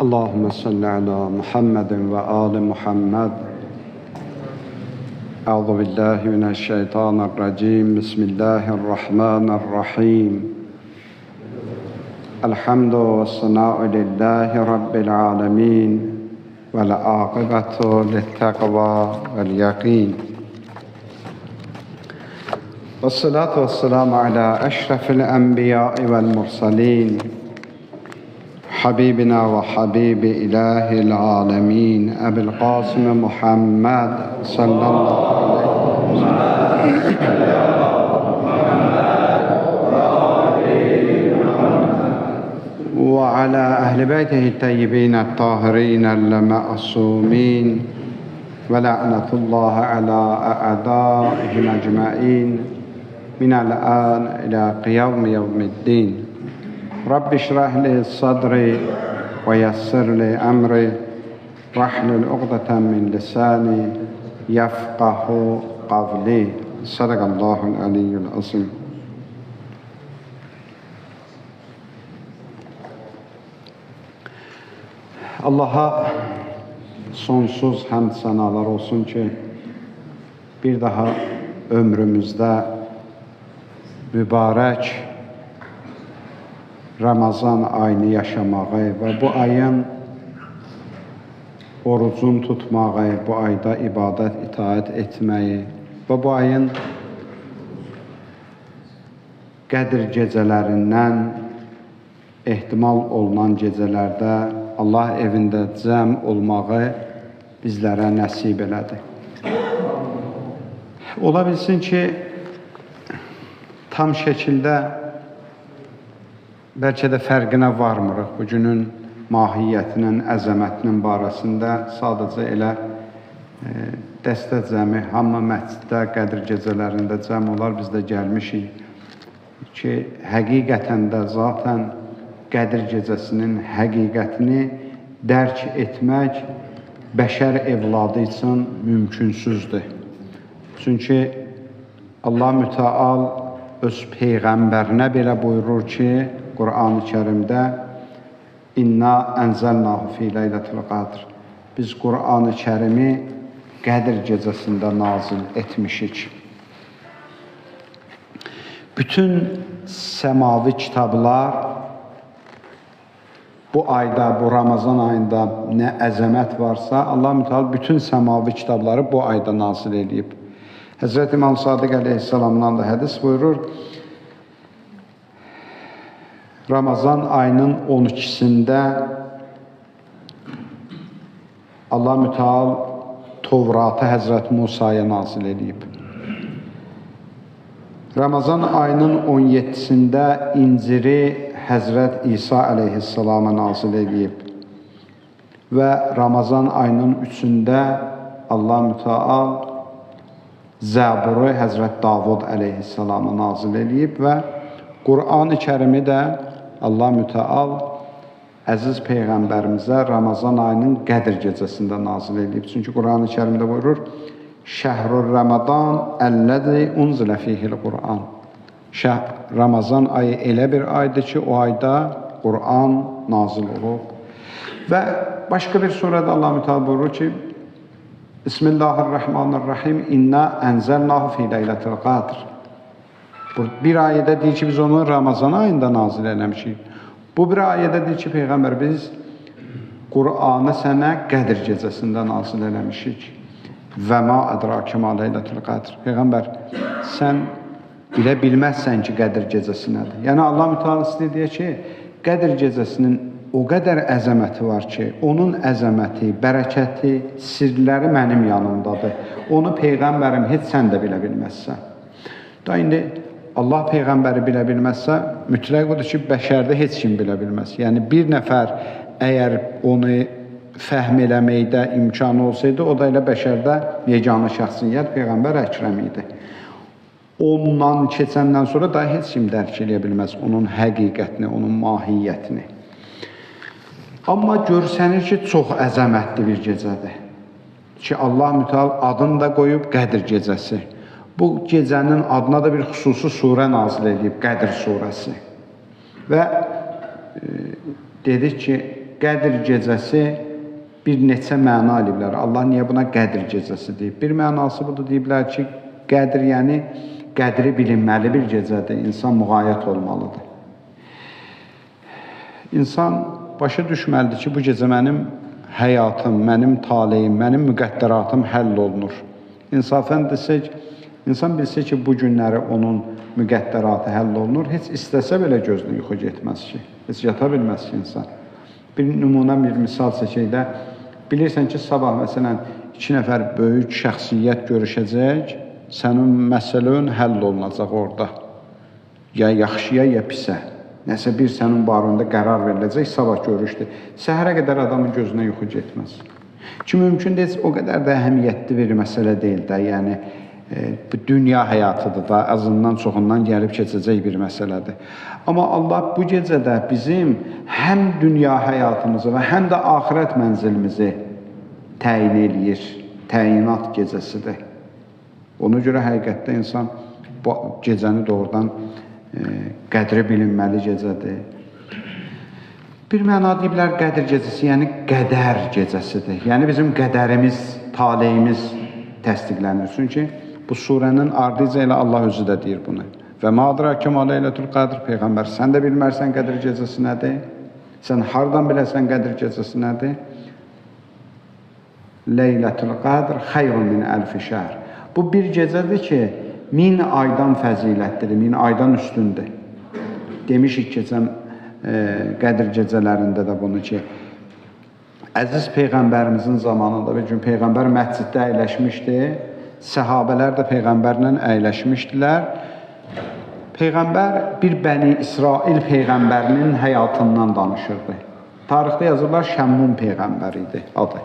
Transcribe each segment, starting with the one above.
Allahümme salli ala Muhammedin ve ali Muhammed. Euzu billahi mineşşeytanirracim. Bismillahirrahmanirrahim. Elhamdü ve sena'u lillahi rabbil alemin. Ve l'âkıbetu littakva vel yakîn. Vessalatu vesselamu ala eşrefil enbiyâ'i vel mursalîn. Habibina ve habibi ilahil alemin Ebil Kasım Muhammed sallallahu aleyhi ve sellem ve ala ehli beytihi teyyibine tahirine ma'sumin ve la'netullahi ala a'daihim ecma'in minel an ila kıyavmi yevmiddin. Rabbi şrah li sadri ve yassir li emri vahlul uqdeten min lisani yefqahu kavli. Sadakallahul aliyyul azim. Allah'a sonsuz hamd senalar olsun ki bir daha ömrümüzde mübarek Ramazan ayını yaşamağı ve bu ayın orucun tutmağı, bu ayda ibadet, itaat etmeyi ve bu ayın Qədir gecələrindən ehtimal olunan gecelərdə Allah evində cəm olmağı bizlərə nəsib elədi. Ola bilsin ki, tam şəkildə bəlkə də fərqinə varmırıq bu günün mahiyyətinin, əzəmətinin barəsində. Sadəcə elə dəstə cəmi, hamı məsciddə, Qədir gecələrində cəm olar, biz də gəlmişik ki, həqiqətən də zaten Qədir gecəsinin həqiqətini dərk etmək bəşər evladı üçün mümkünsüzdür. Çünki Allah Müteal öz Peyğəmbərinə belə buyurur ki, Qur'an-ı Kərimdə İnna ənzəlnahu fi leylətil qadr. Biz Qur'an-ı Kərimi Qədir gecəsində nazil etmişik. Bütün səmavi kitablar bu ayda, bu Ramazan ayında nə əzəmət varsa, Allah Müteal bütün səmavi kitabları bu ayda nazil edib. Həzrət İmam Sadiq əleyhissalamdan da hədis buyurur. Ramazan ayının 12'sində Allah Müteal Tevratı Həzrət Musaya nazil edib. Ramazan ayının 17'sində İnciri Həzrət İsa əleyhissalama nazil edib. Və Ramazan ayının 3'ündə Allah Müteal Zəburu Həzrət Davud əleyhissalama nazil edib və Qur'an-ı Kərimi də Allah Müteal əziz Peyğəmbərimizə Ramazan ayının Qədir gecəsində nazil edib. Çünki Qur'an-ı Kərimdə buyurur, Şəhrur Ramadan əlləzi unzilə fihil Qur'an. Ramazan ayı elə bir aydır ki, o ayda Qur'an nazil olur. Və başqa bir surədə Allah Müteal buyurur ki, Bismillahirrahmanirrahim, İnna ənzəlnahu fi leylətil qadr. Bir ayədə deyir ki, biz onu Ramazan ayında nazil eləmişik. Bu bir ayədə deyir ki, Peyğəmbər, biz Qur'anı sənə Qədir gecəsində nazil eləmişik. Və ma ədrakə ma leylətul qadr. Peyğəmbər, sən bilə bilməzsən ki, Qədir gecəsi nədir? Yəni, Allah Müteal istəyir deyir ki, Qədir gecəsinin o qədər əzəməti var ki, onun əzəməti, bərəkəti, sirləri mənim yanımdadır. Onu Peyğəmbərim heç sən də bilə bilməzsən. Da indi Allah Peyğəmbəri bilə bilməzsə, mütləq odur ki, bəşərdə heç kim bilə bilməz. Yəni, bir nəfər əgər onu fəhm eləməkdə imkanı olsaydı, o da elə bəşərdə yeganə şəxsiyyət Peyğəmbər Əkrəm idi. Ondan keçəndən sonra da heç kim dərk eləyə bilməz onun həqiqətini, onun mahiyyətini. Amma görsənir ki, çox əzəmətli bir gecədir. Ki, Allah Müteal adını da qoyub Qədir gecəsi. Bu gecənin adına da bir xüsusi surə nazil edib, Qədir surəsi. Və dedik ki, Qədir gecəsi bir neçə məna eləyiblər. Allah niyə buna Qədir gecəsi deyib? Bir mənası budur, deyiblər ki, Qədir yəni qədri bilinməli bir gecədir. İnsan müğayət olmalıdır. İnsan başa düşməlidir ki, bu gecə mənim həyatım, mənim taleyim, mənim müqəddəratım həll olunur. İnsafən desək, insan bilsə ki, bu günləri onun müqəddəratı həll olunur, heç istəsə belə gözünə yuxu getməz ki, heç yata bilməz ki insan. Bir nümunə, bir misal çəkək də, bilirsən ki, sabah məsələn 2 nəfər böyük şəxsiyyət görüşəcək, sənin məsələn həll olunacaq orada. Ya yaxşıya, ya pisə. Nəsə bir sənin barında qərar veriləcək, sabah görüşdür. Səhərə qədər adamın gözünə yuxu getməz. Ki, mümkün deyil, o qədər də əhəmiyyətli bir məsələ deyil də, yəni bu dünya həyatıdır da, azından çoxundan gəlib keçəcək bir məsələdir. Amma Allah bu gecədə bizim həm dünya həyatımızı və həm də axirət mənzilimizi təyin eləyir, təyinat gecəsidir. Ona görə həqiqətdə insan bu gecəni doğrudan qədri bilinməli gecədir. Bir məna deyiblər Qədir gecəsi, yəni qədər gecəsidir. Yəni bizim qədərimiz, taleyimiz təsdiqlənir. Çünki bu surənin ardıca ilə Allah özü də deyir bunu. Və ma adrake ma leylətul qadr, Peyğəmbər, sən də bilmərsən Qədir gecəsi nədir? Sən hardan biləsən Qədir gecəsi nədir? Leylətul qadr xeyrun min əlfi şəhr. Bu bir gecədir ki, 1000 aydan fəzilətlidir, 1000 aydan üstündür. Demişik keçən Qədir gecələrində də bunu ki, əziz Peyğəmbərimizin zamanında bir gün Peyğəmbər məsciddə əyləşmişdi, səhabələr də Peyğəmbərlə əyləşmişdilər. Peyğəmbər bir Bəni İsrail Peyğəmbərinin həyatından danışırdı. Tarixdə yazırlar Şəmmun Peyğəmbər idi adı.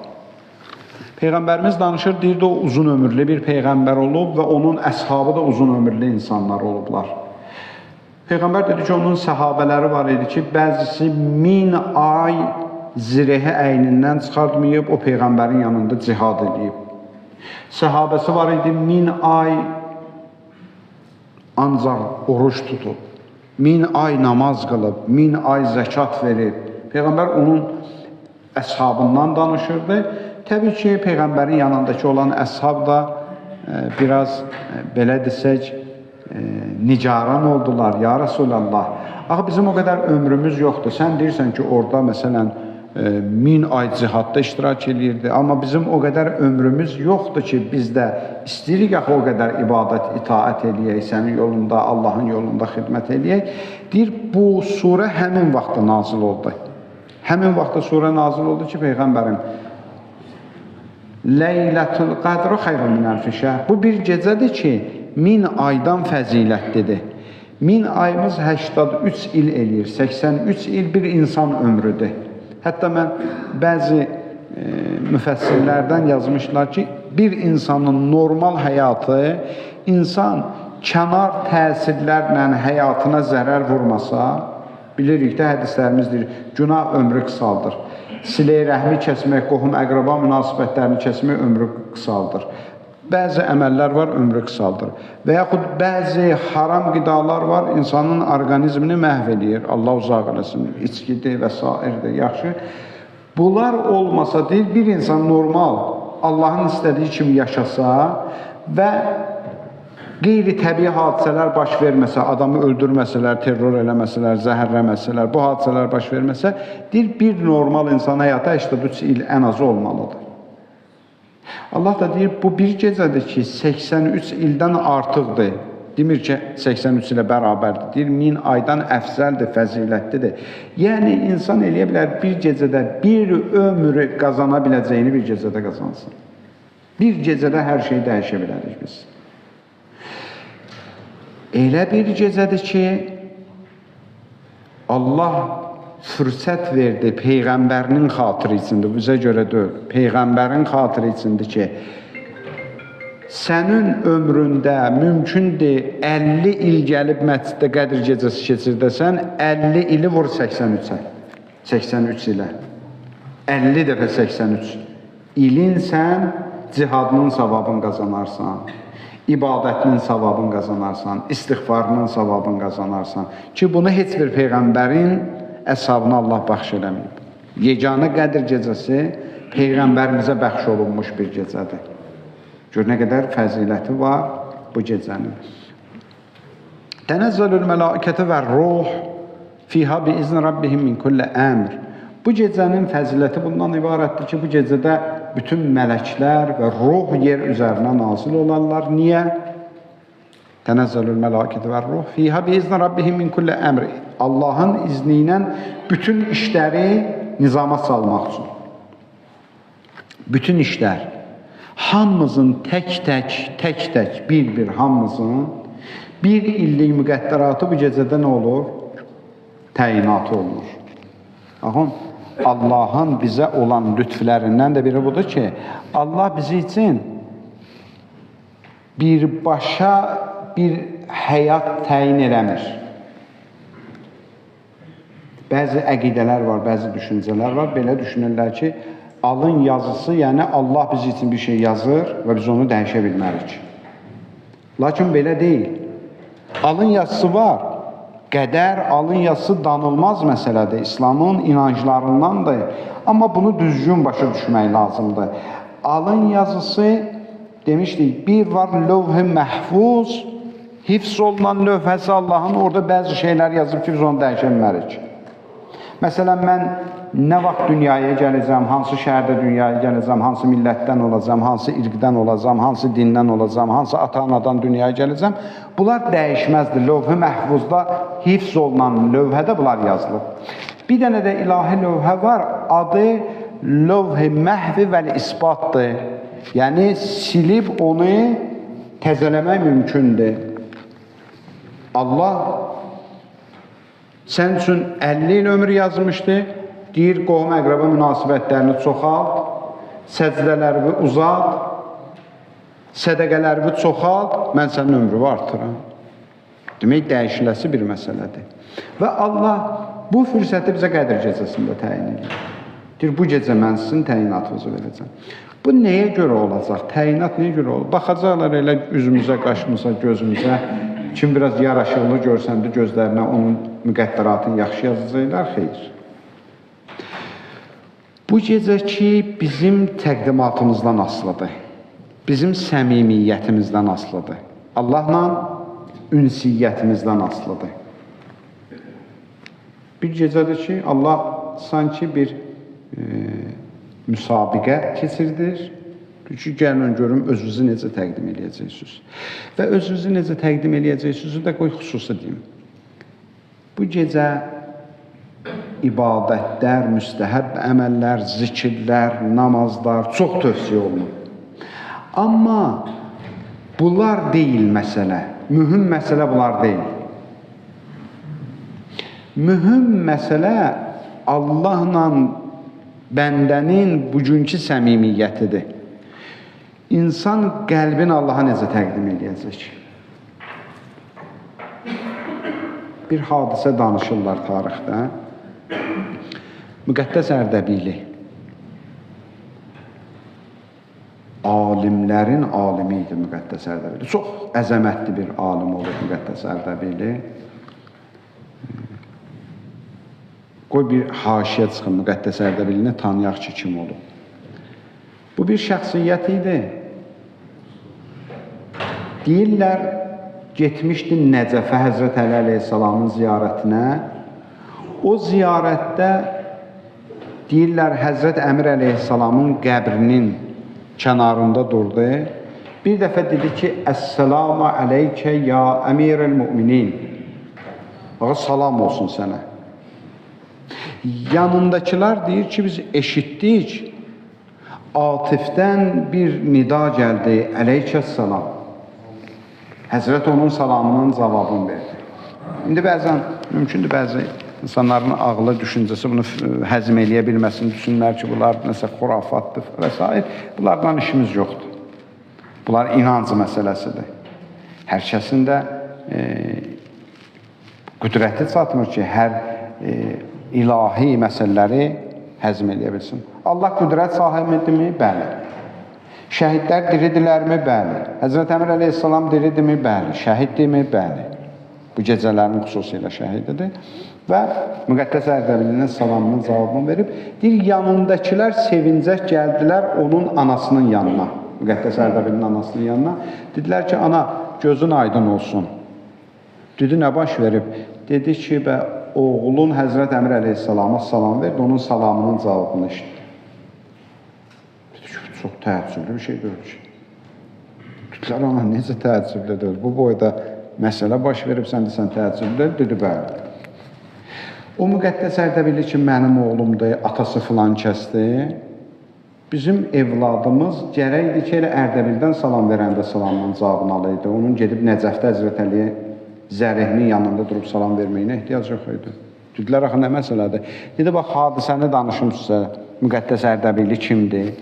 Peyğəmbərimiz danışır, deyirdi o uzun ömürlü bir Peyğəmbər olub və onun əshabı da uzun ömürlü insanlar olublar. Peyğəmbər dedi ki, onun səhabələri var idi ki, bəzisi 1000 ay zirehi əynindən çıxartmayıb, o Peyğəmbərin yanında cihad edib. Səhabəsi var idi 1000 ay ancaq oruç tutub, 1000 ay namaz qılıb, 1000 ay zəkat verib. Peyğəmbər onun əshabından danışırdı. Təbii ki, Peyğəmbərin yanındakı olan əshab da biraz belə desək, nicaran oldular, ya Rasulallah. Axı bizim o qədər ömrümüz yoxdur. Sən deyirsən ki, orada məsələn 1000 ay cihadda iştirak edirdi. Amma bizim o qədər ömrümüz yoxdur ki, biz də istəyirik axı o qədər ibadət, itaət eləyək, sənin yolunda, Allahın yolunda xidmət eləyək. Deyir, bu surə həmin vaxtda nazil oldu. Həmin vaxtda surə nazil oldu ki, Peyğəmbərim Leylətul qadru xeyrun min əlfi şəhr. Bu bir gecədir ki, 1000 aydan fəzilətlidir. 1000 ayımız 83 il eləyir, 83 il bir insan ömrüdür. Hətta mən bəzi müfəssirlərdən yazmışlar ki, bir insanın normal həyatı, insan kənar təsirlərlə həyatına zərər vurmasa, bilirik də hədislərimizdir, günah ömrü qısaldır. Silə-i rəhmi kəsmək, qohum, əqraba münasibətlərini kəsmək ömrü qısaldır. Bəzi əməllər var, ömrü qısaldır. Və yaxud bəzi haram qidalar var, insanın orqanizmini məhv edir. Allah uzaq eləsin, içkidir və s. yaxşı. Bunlar olmasa deyil, bir insan normal, Allahın istədiyi kimi yaşasa və qeyri-təbii hadisələr baş verməsə, adamı öldürməsələr, terror eləməsələr, zəhərləməsələr, bu hadisələr baş verməsə, deyil, bir normal insan həyata 83 il ən azı olmalıdır. Allah da deyir, bu bir gecədir ki, 83 ildən artıqdır. Demir ki, 83 ilə bərabərdir. Deyir, 1000 aydan əfzəldir, fəzilətlidir. Yəni, insan eləyə bilər, bir gecədə bir ömrü qazana biləcəyini bir gecədə qazansın. Bir gecədə hər şeyi dəyişə bilərik biz. Elə bir gecədir ki, Allah fürsət verdi Peyğəmbərinin xatırı içində, bizə görə deyil, Peyğəmbərin xatırı içində ki, sənin ömründə mümkündür 50 il gəlib məsciddə Qədir gecəsi keçirdəsən, 50 ili vur 83-ə, 83 ilə, 50 dəfə 83 ilin sən cihadının savabını qazanarsan, ibadətinin savabını qazanarsan, istiğfarının savabını qazanarsan ki, bunu heç bir Peyğəmbərin əshabına Allah bəxş eləməyib. Yeganə Qədr gecəsi Peyğəmbərimizə bəxş olunmuş bir gecədir. Gör nə qədər fəziləti var bu gecənin. Tənəzzəlül mələikətə və ruh fiha bi izni rabbihim min kulli əmr. Bu gecənin fəziləti bundan ibarətdir ki, bu gecədə bütün mələklər və ruh yer üzərinə nazil olarlar. Niyə? Tənəzzəlül mələikətə və ruh fiha bi izni rabbihim min kulli əmr. Allahın izni ilə bütün işləri nizama salmaq üçün. Bütün işlər. Hamımızın tək-tək, bir-bir hamımızın bir illik müqəddəratı bu gecədə nə olur? Təyinatı olunur. Baxın, Allahın bizə olan lütflərindən də biri budur ki, Allah bizi üçün birbaşa bir həyat təyin eləmir. Bəzi əqidələr var, bəzi düşüncələr var. Belə düşünürlər ki, alın yazısı, yəni Allah biz üçün bir şey yazır və biz onu dəyişə bilmərik. Lakin belə deyil. Alın yazısı var. Qədər alın yazısı danılmaz məsələdir. İslamın inanclarındandır. Amma bunu düzgün başa düşmək lazımdır. Alın yazısı, demişdik, bir var lövh-i məhfuz, hifz olunan lövhəsi Allahın, orada bəzi şeylər yazıb ki, biz onu dəyişə bilmərik. Məsələn, mən nə vaxt dünyaya gələcəm, hansı şəhərdə dünyaya gələcəm, hansı millətdən olacam, hansı irqdən olacam, hansı dindən olacam, hansı ata-anadan dünyaya gələcəm, bunlar dəyişməzdir. Lövh-i məhfuzda hifz olunan lövhədə bunlar yazılıb. Bir dənə də ilahi lövhə var, adı lövh-i məhvi vəl-isbatdır. Yəni, silib onu təzələmək mümkündür. Allah sən üçün 50 il ömür yazmışdı, deyir, qohum-əqrəbə münasibətlərini çoxalt, səcdələrini uzat, sədəqələrini çoxalt, mən sənin ömrünü artıram. Demək, dəyişiləsi bir məsələdir. Və Allah bu fürsəti bizə Qədr gecəsində təyin edir. Deyir, bu gecə mən sizin təyinatınızı verəcəm. Bu nəyə görə olacaq? Təyinat nəyə görə olacaq? Baxacaqlar elə üzümüzə, qaşımıza, gözümüzə. Kim biraz yaraşıqlı görsəndə gözlərinə onun müqəddəratını yaxşı yazacaqlar, xeyr. Bu gecəki bizim təqdimatımızdan asılıdır. Bizim səmimiyyətimizdən asılıdır. Allahla ünsiyyətimizdən asılıdır. Bir gecədir ki, Allah sanki bir müsabiqə keçirdir. Çünki gəlin görüm, özünüzü necə təqdim eləyəcəksiniz. Və özünüzü necə təqdim eləyəcəksiniz də qoy xüsusi deyim. Bu gecə ibadətlər, müstəhəb əməllər, zikirlər, namazlar çox tövsiyə olunur. Amma bunlar deyil məsələ. Mühüm məsələ bunlar deyil. Mühüm məsələ Allahla bəndənin bugünkü səmimiyyətidir. İnsan qəlbini Allaha necə təqdim edəcək? Bir hadisə danışırlar tarixdə. Müqəddəs Ərdəbili alimlərin alimi idi Müqəddəs Ərdəbili. Çox əzəmətli bir alim olub Müqəddəs Ərdəbili. Qoy bir haşiyə çıxın Müqəddəs Ərdəbilini tanıyaq ki, kim olub. Bu bir şəxsiyyət idi. Deyirlər, getmişdi Nəcəfə Həzrət Əli əleyhissalamın ziyarətinə. O ziyarətdə deyirlər, Həzrət Əmir əleyhissalamın qəbrinin kənarında durdu. Bir dəfə dedi ki, Əssəlamu əleykə ya əmirəl-müminin. Bax, salam olsun sənə. Yanındakılar deyir ki, biz eşitdik. Atifdən bir nida gəldi, əleykəssalam. Həzrət onun salamının cavabını verdi. İndi bəzən, mümkündür bəzi insanların ağlı, düşüncəsi bunu həzm eləyə bilməsin, düşünürlər ki, bunlar nəsə xurafatdır və s. Bunlardan işimiz yoxdur. Bunlar inanc məsələsidir. Hər kəsin də qüdrəti çatmır ki, hər ilahi məsələləri həzm eləyə bilsin. Allah qüdrət sahibidirmi? Bəli. Şəhidlər diridirlərmi? Bəli. Həzrət Əmir əleyhissalam diridirmi? Bəli. Şəhiddirmi? Bəli. Bu gecələrin xüsusilə şəhididir. Və Müqəddəs Ərdəbilinin salamının cavabını verib, deyir, yanındakilər sevincək gəldilər onun anasının yanına, Müqəddəs Ərdəbilinin anasının yanına. Dedilər ki, ana, gözün aydın olsun. Dedi, nə baş verib? Dedi ki, oğlun Həzrət Əmir əleyhissalama salam verdi, onun salamının cavabını eşitdi. Dedi ki, çox təəccüblü bir şey görür. Dedilər, ana, necə təəccüblüdür? Bu boyda məsələ baş verib, sən desən təəccüblüdür? Dedi, bəli. O Müqəddəs Ərdəbili ki, mənim oğlumdur, atası filan kəsdir. Bizim evladımız gərəkdir ki, elə Ərdəbildən salam verəndə salamının cavabını alaydı. Onun gedib Nəcəfdə Həzrət Əliyə zərihinin yanında durub salam verməyinə ehtiyac yox idi. Dedilər, axı, nə məsələdir? Dedi, bax, hadisəni danışım sizə, Müqəddəs Ərdəbili kimdir?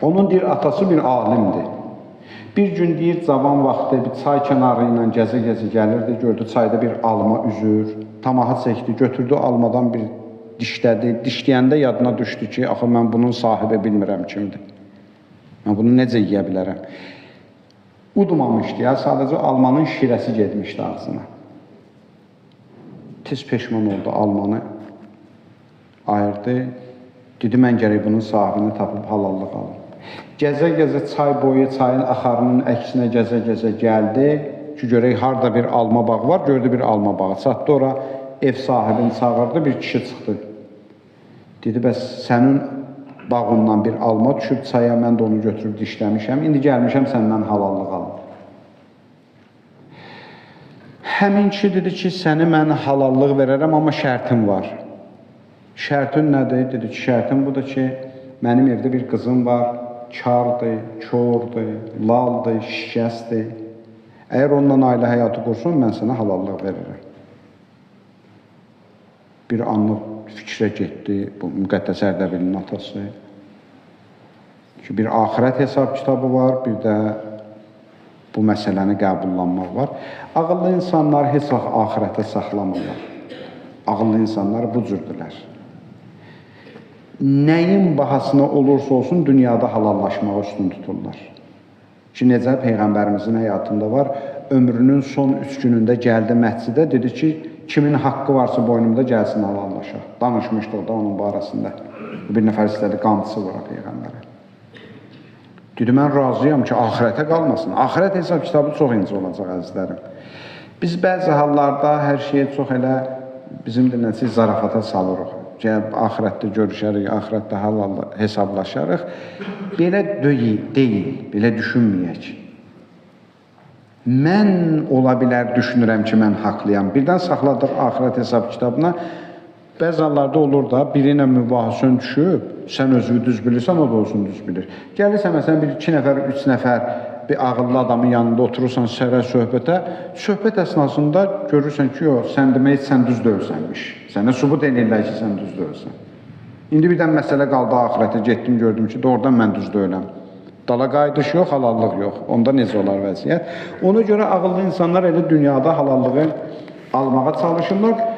Onun deyir, atası bir alimdir. Bir gün deyir, cavan vaxtı bir çay kənarı ilə gəzə-gəzə gəlirdi, gördü çayda bir alma üzür, tamaha çəkdi, götürdü almadan bir dişlədi. Dişləyəndə yadına düşdü ki, axı, mən bunun sahibi bilmirəm kimdir. Mən bunu necə yiyə bilərəm? Udmamışdı ya, sadəcə almanın şirəsi getmişdi ağzına. Tez peşman oldu, almanı ayırdı. Dedi, mən gərək bunun sahibini tapıb halallıq alım. Gəzə-gəzə çay boyu, çayın axarının əksinə gəzə-gəzə gəldi ki, görək, harada bir alma bağı var, gördü bir alma bağı. Çatdı ora, ev sahibini çağırdı, bir kişi çıxdı. Dedi, bəs sənin bağından bir alma düşüb çaya, mən də onu götürüb dişləmişəm, indi gəlmişəm səndən halallıq alım. Həmin kişi dedi ki, səni mən halallıq verərəm, amma şərtim var. Şərtin nədir? Dedi ki, şərtim budur ki, mənim evdə bir qızım var, kardır, kordur, laldır, şikəsdir. Əgər onunla ailə həyatı qursun, mən sənə halallıq verirəm. Bir anlıq fikrə getdi bu Müqəddəs Ərdəbilinin atası. Ki, bir axirət hesab kitabı var, bir də bu məsələni qəbullanmaq var. Ağıllı insanlar heç vaxt axirətə saxlamırlar. Ağıllı insanlar bu cürdürlər. Nəyin bahasına olursa olsun dünyada halallaşmağa üstün tuturlar. Ki, necə Peyğəmbərimizin həyatında var, ömrünün son 3 günündə gəldi məscidə, dedi ki, kimin haqqı varsa boynumda gəlsin halallaşaq. Danışmışdı o da onun barəsində. Bir nəfər istədi, qamçısı var Peyğəmbərə. Dedi, mən razıyam ki, axirətə qalmasın. Axirət hesab kitabı çox inci olacaq, əzizlərim. Biz bəzi hallarda hər şeyi çox elə bizim dinlənsi zarafata salırıq. Gəlb, axirətdə görüşərik, axirətdə halal hesablaşarıq. Belə deyil, belə düşünməyək. Mən ola bilər düşünürəm ki, mən haqlıyam. Birdən saxladıq axirət hesab kitabına. Bəzi hallarda olur da, biri ilə mübahisən düşüb, sən özünü düz bilirsən, o da olsun düz bilir. Gəlirsən, məsələn, bir 2 nəfər, 3 nəfər bir ağıllı adamın yanında oturursan sərə söhbətə, söhbət əsnasında görürsən ki, yox, sən demək, sən düz dövsənmiş. Sənə sübut edirlər ki, sən düz dövsən. İndi birdən məsələ qaldı axirətə, getdim, gördüm ki, doğrudan mən düz dövləm. Dala qayıdış yox, halallıq yox. Onda necə olar vəziyyət? Ona görə ağıllı insanlar elə dünyada halallığı almağa çalışırlar.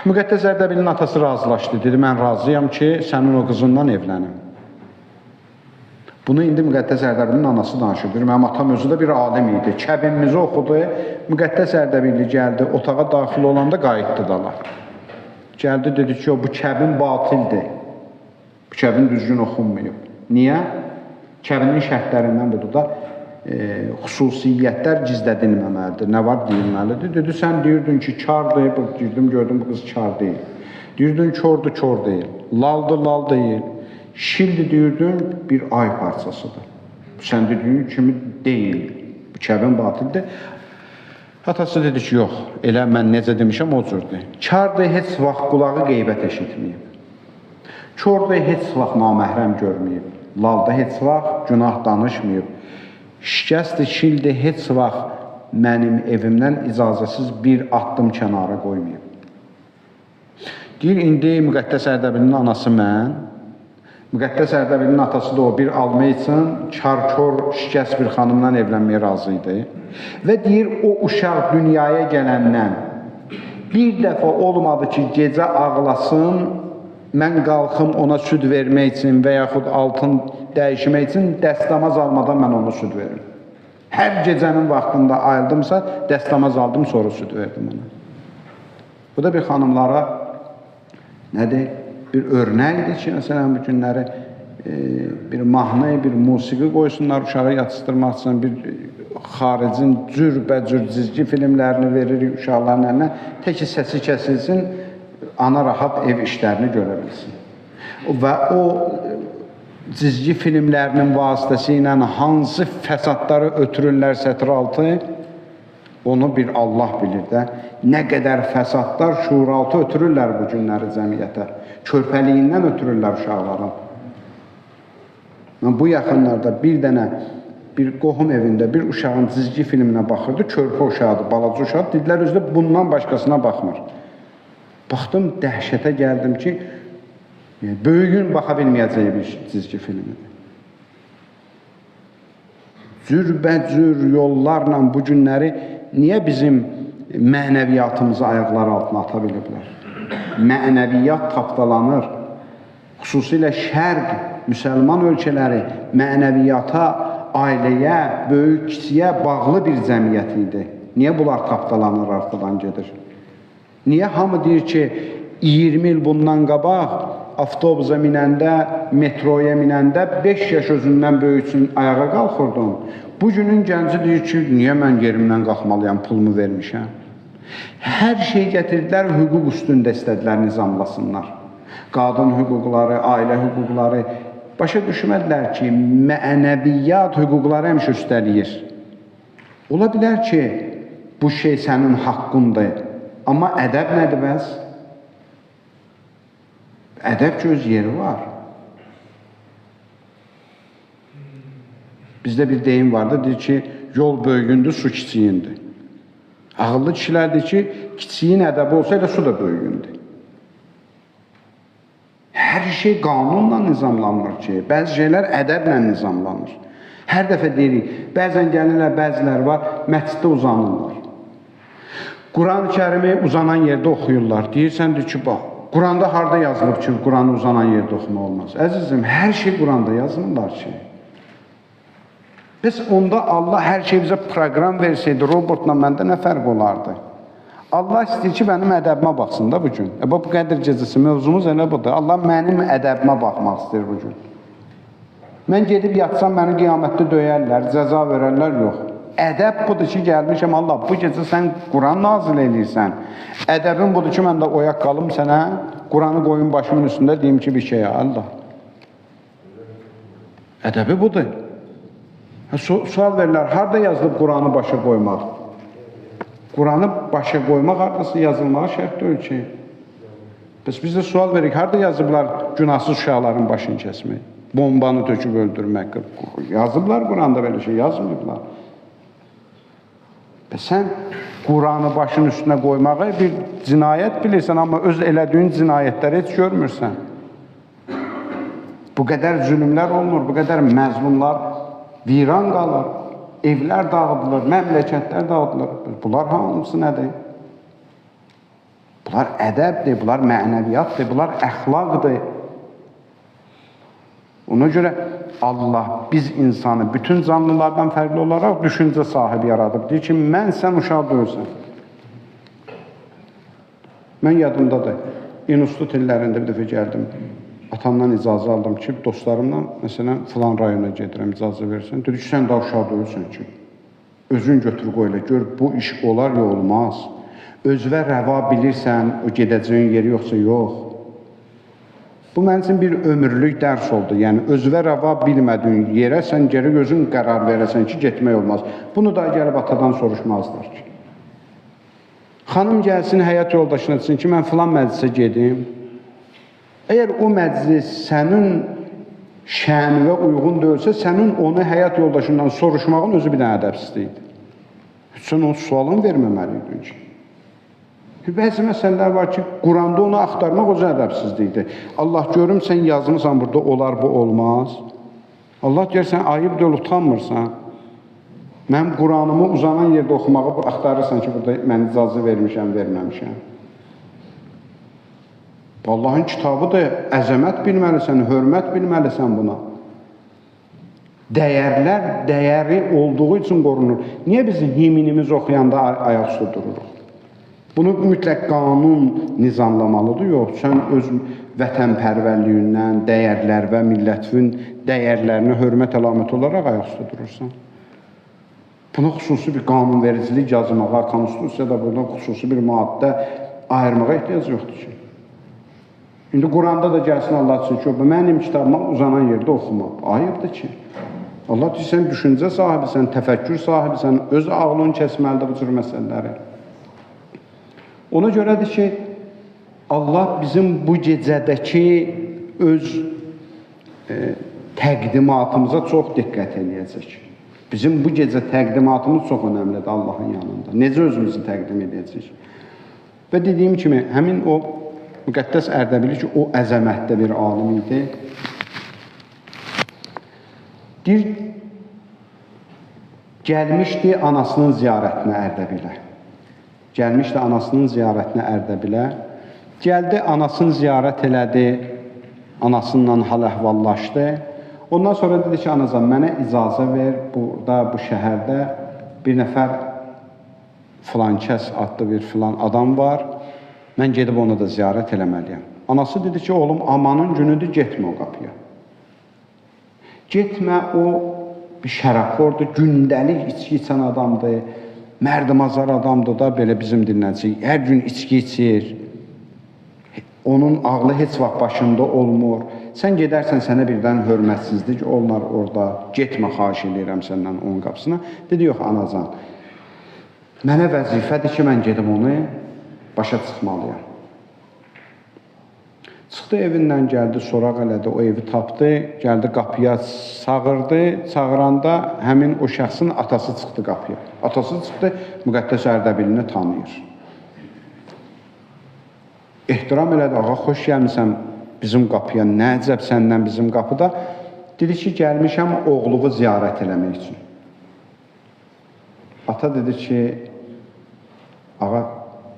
Müqəddəs Ərdəbilinin atası razılaşdı. Dedi, mən razıyam ki, sənin o qızından evlənim. Bunu indi Müqəddəs Ərdəbilinin anası danışır. Mənim atam özü də bir alim idi. Kəbinimizi oxudu. Müqəddəs Ərdəbili gəldi, otağa daxil olanda qayıtdı dala. Gəldi, dedi ki, bu kəbin batildir. Bu kəbin düzgün oxunmayıb. Niyə? Kəbinin şərtlərindən budur da, xüsusiyyətlər gizlədilməməlidir. Nə var deyilməlidir? Dedi, sən deyirdin ki, kardır, girdim, gördüm, bu qız kar deyil. Deyirdin, kordur, kor deyil. Laldır, lal deyil. Şildir, deyirdin, bir ay parçasıdır. Sən dediyin kimi deyil. Bu kəbin batildir. Atası dedi ki, yox, elə mən necə demişəm, o cürdür. Kardır, heç vaxt qulağı qeybət eşitməyib. Kordur, heç vaxt naməhrəm görməyib. Lalda heç vaxt günah danışmayıb. Şikəsdir, şildir, heç vaxt mənim evimdən icazəsiz bir addım kənara qoymayıb. Deyir, indi Müqəddəs Ərdəbilinin anası mən, Müqəddəs Ərdəbilinin atası da o bir alma üçün kar-kor, şikəst bir xanımdan evlənməyə razı idi. Və deyir, o uşaq dünyaya gələndən bir dəfə olmadı ki, gecə ağlasın, mən qalxım ona süd vermək üçün və yaxud altın dəyişmək üçün dəstəmaz almadan mən ona süd verim. Hər gecənin vaxtında ayıldımsa, dəstəmaz aldım, sonra süd verdim ona. Bu da bir xanımlara nədir? Bir örnəkdir ki, məsələn, bu günləri bir mahnı, bir musiqi qoysunlar uşağı yatıstırmaq üçün, bir xaricin cürbəcür cizgi filmlərini veririk uşaqların əlinə, tək ki, səsi kəsilsin, ana rahat ev işlərini görə bilsin. Və o cizgi filmlərinin vasitəsilə hansı fəsadları ötürürlər sətir altı, onu bir Allah bilir də. Nə qədər fəsadlar şuuraltı ötürürlər bu günləri cəmiyyətə. Körpəliyindən ötürürlər uşaqların. Bu yaxınlarda bir dənə bir qohum evində bir uşağın cizgi filminə baxırdı. Körpə uşaqdır, balaca uşaq. Dedilər, özdə bundan başqasına baxmır. Baxdım, dəhşətə gəldim ki, böyüyün baxa bilməyəcəyi bir cizgi filmidir. Cürbəcür yollarla bu günləri niyə bizim mənəviyyatımızı ayaqlar altına ata biliblər? Mənəviyyat tapdalanır. Xüsusilə şərq, müsəlman ölkələri mənəviyyata, ailəyə, böyük, kiçiyə bağlı bir cəmiyyət idi. Niyə bunlar tapdalanır, arxadan gedir? Niyə hamı deyir ki, 20 il bundan qabaq avtobusa minəndə, metroya minəndə 5 yaş özündən böyük üçün ayağa qalxırdım. Bugünün gənci deyir ki, niyə mən yerimdən qalxmalıyam, pulumu vermişəm? Hər şey gətirdilər, hüquq üstündə istədilər nizamlasınlar. Qadın hüquqları, ailə hüquqları. Başa düşmədilər ki, mənəviyyat hüquqları həmişə üstəliyir. Ola bilər ki, bu şey sənin haqqındır. Amma ədəb nədir bəs? Ədəb ki, öz yeri var. Bizdə bir deyim vardı, deyir ki, yol böyüyündür, su kiçiyindir. Ağıllı kişilərdir ki, kiçiyin ədəbi olsaydı, su da böyüyündür. Hər şey qanunla nizamlanmır ki, bəzi şeylər ədəblə nizamlanır. Hər dəfə deyirik, bəzən gəlirlər, bəzilər var, məsciddə uzanırlar. Quran-ı Kərimi uzanan yerdə oxuyurlar. Deyirsən ki, bax, Quranda harada yazılıb ki, Quranı uzanan yerdə oxuma olmaz? Əzizim, hər şey Quranda yazılırlar ki. Biz onda Allah hər şey bizə proqram versəydi, robotla məndə nə fərq olardı? Allah istəyir ki, mənim ədəbimə baxsın da bugün. Bu Qədir gecəsi mövzumuz elə budur. Allah mənim ədəbimə baxmaq istəyir bugün. Mən gedib yatsam, məni qiyamətdə döyərlər, cəza verərlər, yox. Ədəb budur ki, gəlmişəm, Allah, bu gecə sən Quran nazil edirsən. Ədəbin budur ki, mən də oyaq qalım sənə, Quranı qoyun başımın üstündə deyim ki, bir şey, Allah. Ədəbi budur. Sual verirlər, harada yazılıb Quranı başa qoymaq? Quranı başa qoymaq haradası yazılmağa şərt deyil ki. Biz də sual veririk, harada yazıblar günahsız uşaqların başını kəsmək, bombanı töküb öldürmək? Yazıblar Quranda belə şey, yazmayıblar. Sən Quranı başın üstünə qoymağı bir cinayət bilirsən, amma öz elədiyin cinayətləri heç görmürsən. Bu qədər zülümlər olmur, bu qədər məzlumlar viran qalır, evlər dağıdılır, məmləkətlər dağıdılır. Bunlar hamısı nədir? Bunlar ədəbdir, bunlar mənəviyyatdır, bunlar əxlaqdır. Ona görə Allah biz insanı bütün canlılardan fərqli olaraq düşüncə sahibi yaradıb. Deyir ki, mən sən uşaq deyilsən. Mən yadımdadır, institut illərində bir dəfə gəldim. Atamdan icazə aldım ki, dostlarımla, məsələn, filan rayona gedirəm, icazə versən. Dedi ki, sən daha uşaq deyilsən ki, özün götür qoy elə, gör bu iş olar ya olmaz. Özvə rəva bilirsən, o gedəcəyin yeri yoxsa yox. Bu mənim üçün bir ömürlük dərs oldu. Yəni, özvə rəva bilmədiyin yerə sən geri gözün qərar verəsən ki, getmək olmaz. Bunu da gəlib atadan soruşmazlar ki. Xanım gəlsin, həyat yoldaşına desin ki, mən filan məclisə gedim. Əgər o məclis sənin şəninə uyğun deyilsə, sənin onu həyat yoldaşından soruşmağın özü bir dənə ədəbsizlikdir. Sən o sualını verməməliydin ki. Bəzi məsələlər var ki, Quranda onu axtarmaq özü ədəbsizlikdir. Allah görüm, sən yazmısan burada, olar, bu olmaz. Allah deyir, sən ayıb deyil, utanmırsan. Mənim Quranımı uzanan yerdə oxumağı axtarırsan ki, burada mən icazə vermişəm, verməmişəm. Allahın kitabıdır, əzəmət bilməlisən, hörmət bilməlisən buna. Dəyərlər, dəyəri olduğu üçün qorunur. Niyə biz himnimiz oxuyanda ayaq üstə dururuq? Bunu mütləq qanun nizamlamalıdır, yox. Sən öz vətənpərvərliyindən, dəyərlər və millətin dəyərlərinə hörmət əlaməti olaraq ayaq üstə durursan. Buna xüsusi bir qanunvericilik yazmağa, konstitusiyada buradan xüsusi bir maddə ayırmağa ehtiyac yoxdur ki. İndi Quranda da gəlsin Allah üçün ki, mənim kitabıma uzanan yerdə oxuma. Ayıbdır ki. Allah deyir, sən düşüncə sahibisən, təfəkkür sahibisən, öz ağlını kəsməlidir bu cür məsələləri. Ona görədir ki, Allah bizim bu gecədəki öz təqdimatımıza çox diqqət edəcək. Bizim bu gecə təqdimatımız çox önəmlidir Allahın yanında. Necə özümüzü təqdim edəcək? Və dediyim kimi, həmin o Müqəddəs Ərdəbili ki, o əzəmətdə bir alim idi. Deyir, gəlmişdi anasının ziyarətinə Ərdəbilə. Gəlmişdi anasının ziyarətinə Ərdəbilə. Gəldi, anasını ziyarət elədi, anasından hal-əhvallaşdı. Ondan sonra dedi ki, anacan, mənə icazə ver, burada, bu şəhərdə bir nəfər filankəs adlı bir filan adam var, mən gedib onu da ziyarət eləməliyəm. Anası dedi ki, oğlum, amanın günüdür, getmə o qapıya. Getmə, o bir şərəfxordur, gündəlik içki içən adamdır, mərdimazar adamdır da, belə bizim dinləcək, hər gün içki içir, onun ağlı heç vaxt başında olmur. Sən gedərsən, sənə birdən hörmətsizlik olunar orada, getmə, xahiş edirəm səndən onun qapısına. Dedi, yox, anacan, mənə vəzifədir ki, mən gedib onu başa çıxmalıyam. Çıxdı evindən, gəldi, soraq elədi, o evi tapdı, gəldi qapıya çağırdı, çağıranda həmin o şəxsin atası çıxdı qapıya. Atası çıxdı, Müqəddəs Ərdəbilini tanıyır. Ehtiram elədi, ağa, xoş gəlmişsən bizim qapıya, nə əcəb səndən bizim qapıda. Dedi ki, gəlmişəm oğluvu ziyarət eləmək üçün. Ata dedi ki, ağa,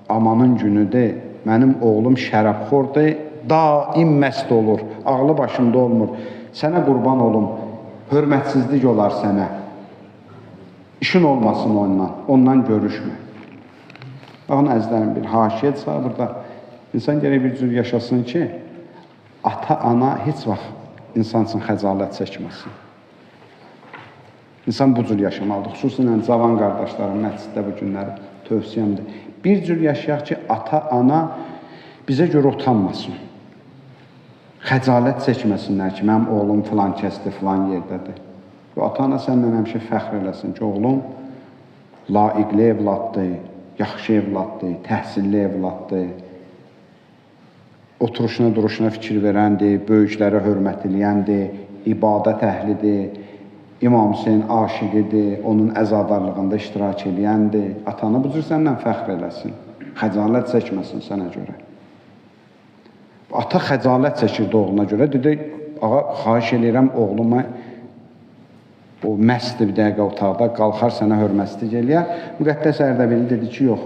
amanın günüdür, mənim oğlum şərəfxordur, daim məst olur, ağlı başında olmur. Sənə qurban olum, hörmətsizlik olar sənə. İşin olmasın ondan görüşmə. Baxın, əzlərim, bir haşiyə çıxar burada. İnsan gərək bir cür yaşasın ki, ata-ana heç vaxt insan üçün xəcalət çəkməsin. İnsan bu cür yaşamalıdır. Xüsusən cavan qardaşlarım, məsciddə bu günləri tövsiyəmdir. Bir cür yaşayaq ki, ata-ana bizə görə utanmasın. Xəcalət çəkməsinlər ki, mənim oğlum filan kəsdir, filan yerdədir. Ata-ana səndən həmişə fəxr eləsin ki, oğlum laiqli evladdır, yaxşı evladdır, təhsilli evladdır. Oturuşuna, duruşuna fikir verəndir, böyüklərə hörmət eləyəndir, ibadət əhlidir, İmam Hüseyin aşiqidir, onun əzadarlığında iştirak eləyəndir. Atanı bu cür səndən fəxr eləsin, xəcalət çəkməsin sənə görə. Ata xəcalət çəkirdi oğluna görə, dedi, ağa, xahiş eləyirəm oğluma, o məstdir bir dəqiqə otaqda, qalxar sənə hörmətlik eləyər. Müqəddəs Ərdəbili dedi ki, yox.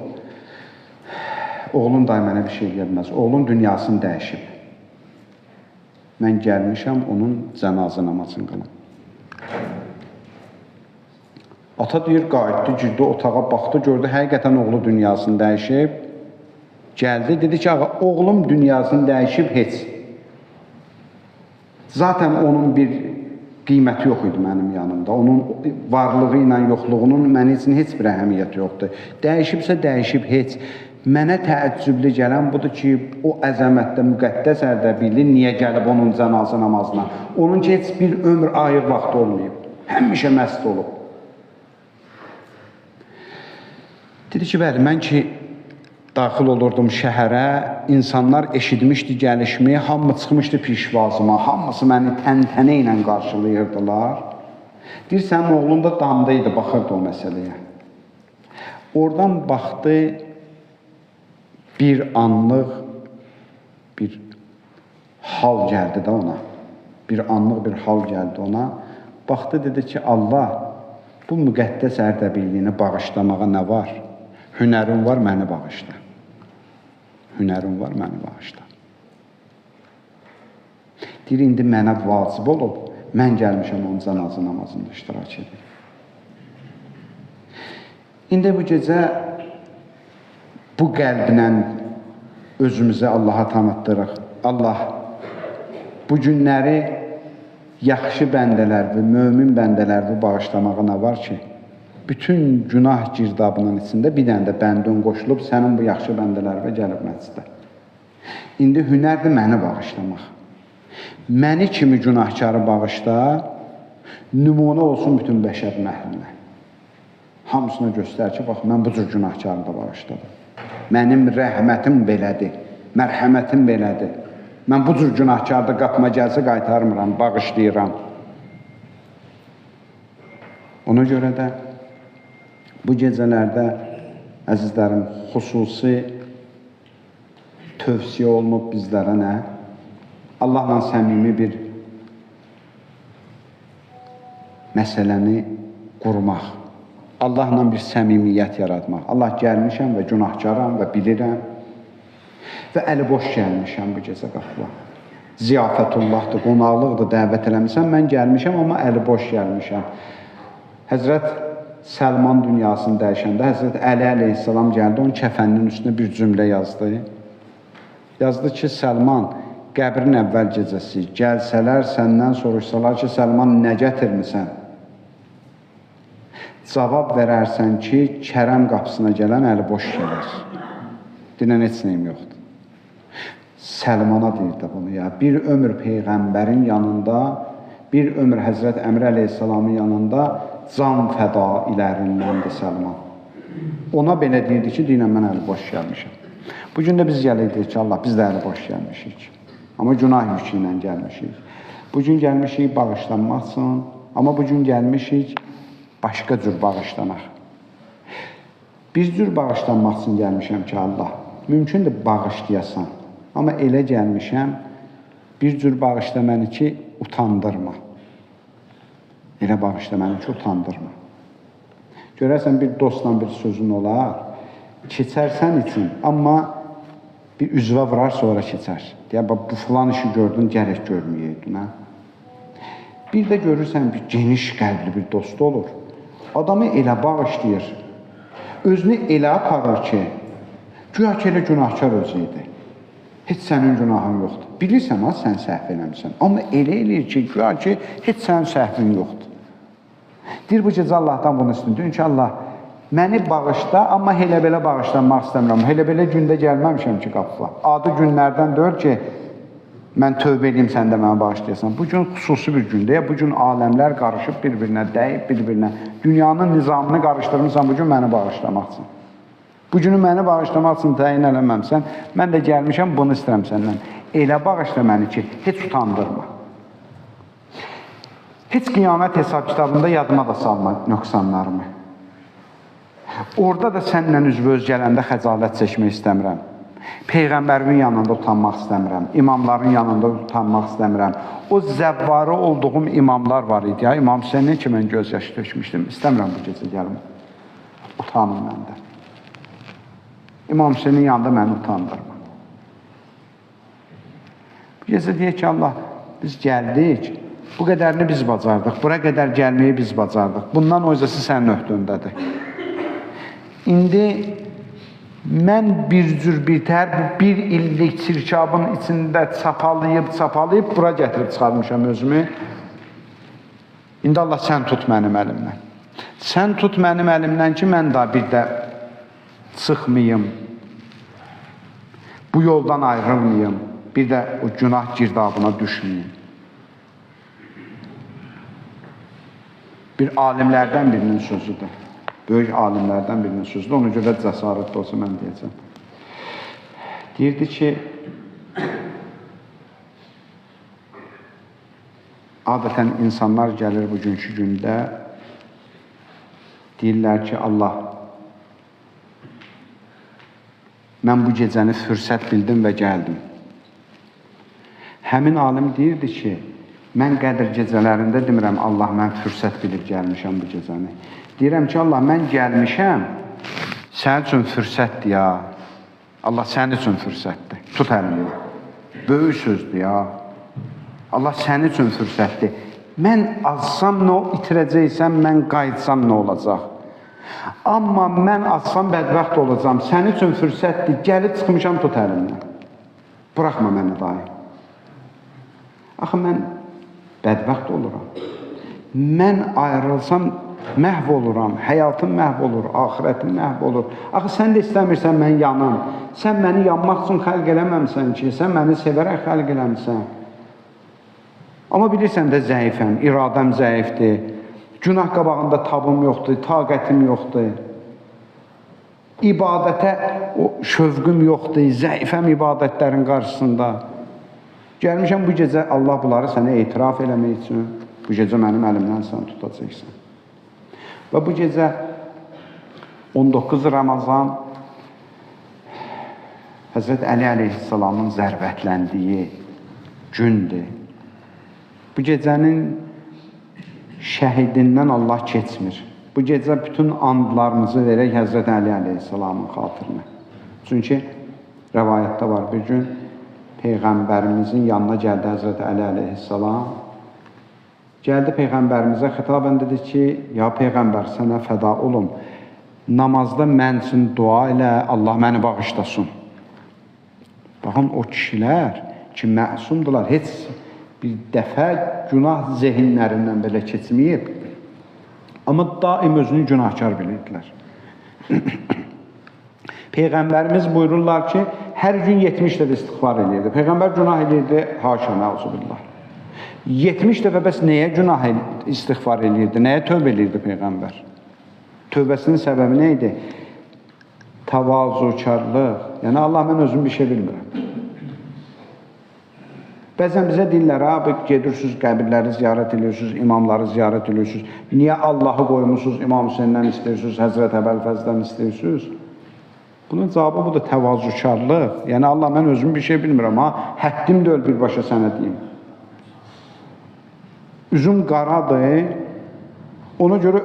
Oğlum da mənə bir şey gəlməz. Oğlum dünyasını dəyişib. Mən gəlmişəm, onun cənazə namazını qılım. Ata deyir, qayıtdı, girdi otağa, baxdı, gördü, həqiqətən oğlu dünyasını dəyişib. Gəldi, dedi ki, ağa, oğlum dünyasını dəyişib heç. Zaten onun bir qiyməti yox idi mənim yanımda. Onun varlığı ilə yoxluğunun mənim üçün heç bir əhəmiyyəti yoxdur. Dəyişibsə dəyişib heç. Mənə təəccüblü gələn budur ki, o əzəmətdə Müqəddəs Ərdəbili niyə gəlib onun cənazə namazına? Onun ki, heç bir ömür ayıq vaxt olmayıb. Həmişə məst olub. Dedi ki, bəli, mən ki, daxil olurdum şəhərə, insanlar eşitmişdi gəlişimi, hamı çıxmışdı pişvazıma, hamısı məni təntənə ilə qarşılayırdılar. Deyir, sənin oğlun da damda idi, baxırdı o məsələyə. Oradan baxdı, bir anlıq bir hal gəldi də ona. Bir anlıq bir hal gəldi ona. Baxdı, dedi ki, Allah bu müqəddəs Ərdəbilliyini bağışlamağa nə var? Hünərin var, məni bağışla. Hünərin var, məni bağışla. Deyir, indi mənə vacib olub, mən gəlmişəm onun cənazə namazında iştirak edir. İndi bu gecə bu qəlblə özümüzü Allaha tanıtdırıq. Allah bu günləri yaxşı bəndələr və mömin bəndələr bu bağışlamağa nə var ki? Bütün günah girdabının içində bir dənə də bəndun qoşulub sənin bu yaxşı bəndələrə gəlib məclisdə. İndi hünərdir məni bağışlamaq. Məni kimi günahkarı bağışla, nümunə olsun bütün bəşər nəhlinə. Hamısına göstər ki, bax, mən bu cür günahkarı da bağışladım. Mənim rəhmətim belədir, mərhəmətim belədir. Mən bu cür günahkarda qapıma gəlsə qaytarmıram, bağışlayıram. Ona görə də bu gecələrdə, əzizlərim, xüsusi tövsiyə olunub bizlərə nə? Allahla səmimi bir məsələni qurmaq. Allahla bir səmimiyyət yaratmaq. Allah gəlmişəm və günahkaram və bilirəm və əli boş gəlmişəm bu gecə qapıla. Ziyafətullahdır, qonaqlıqdır, dəvət eləmişəm. Mən gəlmişəm, amma əli boş gəlmişəm. Həzrət Səlman dünyasını dəyişəndə Həzrət Əli əleyhissalam gəldi, onun kəfəninin üstünə bir cümlə yazdı. Yazdı ki, Səlman, qəbrin əvvəl gecəsi, gəlsələr, səndən soruşsalar ki, Səlman, nə gətirmisən? Cavab verərsən ki, kərəm qapısına gələn əli boş gələr. Dinən heç neyim yoxdur. Səlmana deyirdi bunu ya. Bir ömür Peyğəmbərin yanında, bir ömür Həzrət Əmr əleyhissalamın yanında can fədaillərindəndir Səlman. Ona belə deyirdi ki, dinən mən əli boş gəlmişəm. Bugün də biz gəlirdik ki, Allah, biz də əli boş gəlmişik. Amma günah yükü ilə gəlmişik. Bugün gəlmişik bağışlanmaq üçün, amma bugün gəlmişik başqa cür bağışlanaq. Bir cür bağışlanmaq üçün gəlmişəm ki, Allah, mümkündür bağışlayasan. Amma elə gəlmişəm, bir cür bağışla məni ki, utandırma. Elə bağışla məni ki, utandırma. Görərsən, bir dostla bir sözün olar, keçərsən için, amma bir üzvə vurar, sonra keçər. Deyə, bu filan işi gördün, gərək görməyəydin. Bir də görürsən, bir geniş qəlbli bir dost olur. Adamı elə bağışlayır, özünü elə aparır ki, güya ki, elə günahkar özü idi. Heç sənin günahın yoxdur. Bilirsən, sən səhv eləmişsən. Amma elə eləyir ki, güya ki, heç sənin səhvin yoxdur. Deyir, bu gecə Allahdan bunu istəyir. Deyir ki, Allah, məni bağışla, amma elə belə bağışlanmaq istəmirəm. Elə belə gündə gəlməmişəm ki, qapıla. Adı günlərdən deyir ki, mən tövbə edeyim, sən də mənə bağışlayasan. Bu gün xüsusi bir gündür. Bu gün aləmlər qarışıb bir-birinə, dəyib bir-birinə. Dünyanın nizamını qarışdırmışsan bu gün məni bağışlamaq üçün. Bu günü məni bağışlamaq üçün təyin eləməmsən, mən də gəlmişəm, bunu istəyirəm səndən. Elə bağışla məni ki, heç utandırma. Heç qiyamət hesab kitabında yadıma da salma nöqsanlarımı. Orada da sənlə üzbəüz gələndə xəcalət çəkmək istəmirəm. Peyğəmbərimin yanında utanmaq istəmirəm. İmamların yanında utanmaq istəmirəm. O zəvvarı olduğum imamlar var idi ya. İmam Hüseynin ki, mən göz yaşı tökmüşdüm. İstəmirəm bu gecə gəlmə. Utanım məndə. İmam Hüseynin yanında məni utandırma. Bu gecə deyək ki, Allah, biz gəldik, bu qədərini biz bacardıq, bura qədər gəlməyi biz bacardıq. Bundan o izəsi sənin öhdündədir. İndi mən bir cür bitər, bir illik çirkabın içində çapalayıb, bura gətirib çıxarmışam özümü. İndi Allah, sən tut mənim əlimdən. Sən tut mənim əlimdən ki, mən daha bir də çıxmayım, bu yoldan ayrılmayım, bir də o günah girdabına düşməyim. Bir alimlərdən birinin sözüdür. Böyük alimlərdən birinin sözüdür. Ona görə cəsarətli olsa mən deyəcəm. Deyirdi ki, adətən insanlar gəlir bugünkü gündə, deyirlər ki, Allah, mən bu gecəni fürsət bildim və gəldim. Həmin alim deyirdi ki, mən qədr gecələrində demirəm, Allah, mən fürsət bilib gəlmişəm bu gecəni. Deyirəm ki, Allah, mən gəlmişəm, sənin üçün fürsətdir ya. Allah, sənin üçün fürsətdir. Tut əlini. Böyük sözdür ya. Allah, sənin üçün fürsətdir. Mən azsam nə itirəcəksəm, mən qayıtsam nə olacaq? Amma mən açsam bədbəxt olacam, sənin üçün fürsətdir, gəlib çıxmışam tut əlimdən. Buraxma məni dayı. Axı mən bədbəxt oluram. Mən ayrılsam məhv oluram, həyatım məhv olur, axirətim məhv olur. Axı sən də istəmirsən mən yanım. Sən məni yanmaq üçün xəlq eləməmsən ki, sən məni sevərək xəlq eləmirsən. Amma bilirsən də zəifəm, iradəm zəifdir. Günah qabağında tabım yoxdur, taqətim yoxdur. İbadətə o şövqüm yoxdur, zəifəm ibadətlərin qarşısında. Gəlmişəm bu gecə Allah bunları sənə etiraf eləmək üçün. Bu gecə mənim əlimdən sən tutacaqsan. Və bu gecə 19 Ramazan Həzrət Əli əleyhissalamın zərbətləndiyi gündür. Bu gecənin şəhidindən Allah keçmir. Bu gecə bütün andlarımızı verək Həzrət Əli əleyhissalamın xatirinə. Çünki rəvayətdə var bir gün Peyğəmbərimizin yanına gəldi Həzrət Əli əleyhissalam. Gəldi Peyğəmbərimizə xitabən dedi ki, ya Peyğəmbər sənə fəda olum, namazda mən üçün dua ilə Allah məni bağışlasın. Baxın, o kişilər ki, məsumdular, heç bir dəfə günah zehinlərindən belə keçməyib. Amma daim özünü günahkar bilirdilər. Peyğəmbərimiz buyururlar ki, hər gün 70 dəfə istiğfar edirdi. Peyğəmbər günah edirdi, haşa nəuzubillah. 70 dəfə bəs nəyə günah istiğfar edirdi, nəyə tövbə edirdi Peyğəmbər? Tövbəsinin səbəbi nə idi? Tavazukarlıq. Yəni, Allah mən özüm bir şey bilmirəm. Bəzən bizə deyirlər, abi, gedirsiniz, qəbirləri ziyarət edirsiniz, imamları ziyarət edirsiniz. Niyə Allahı qoymusunuz, İmam Hüseyndən istəyirsiniz, Həzrət Əbəlfəzdən istəyirsiniz? Bunun cavabı budur, təvazukarlıq. Yəni, Allah mən özüm bir şey bilmirəm, ha, həddim də öl birbaşa sənə deyim. Üzüm qaradır, ona görə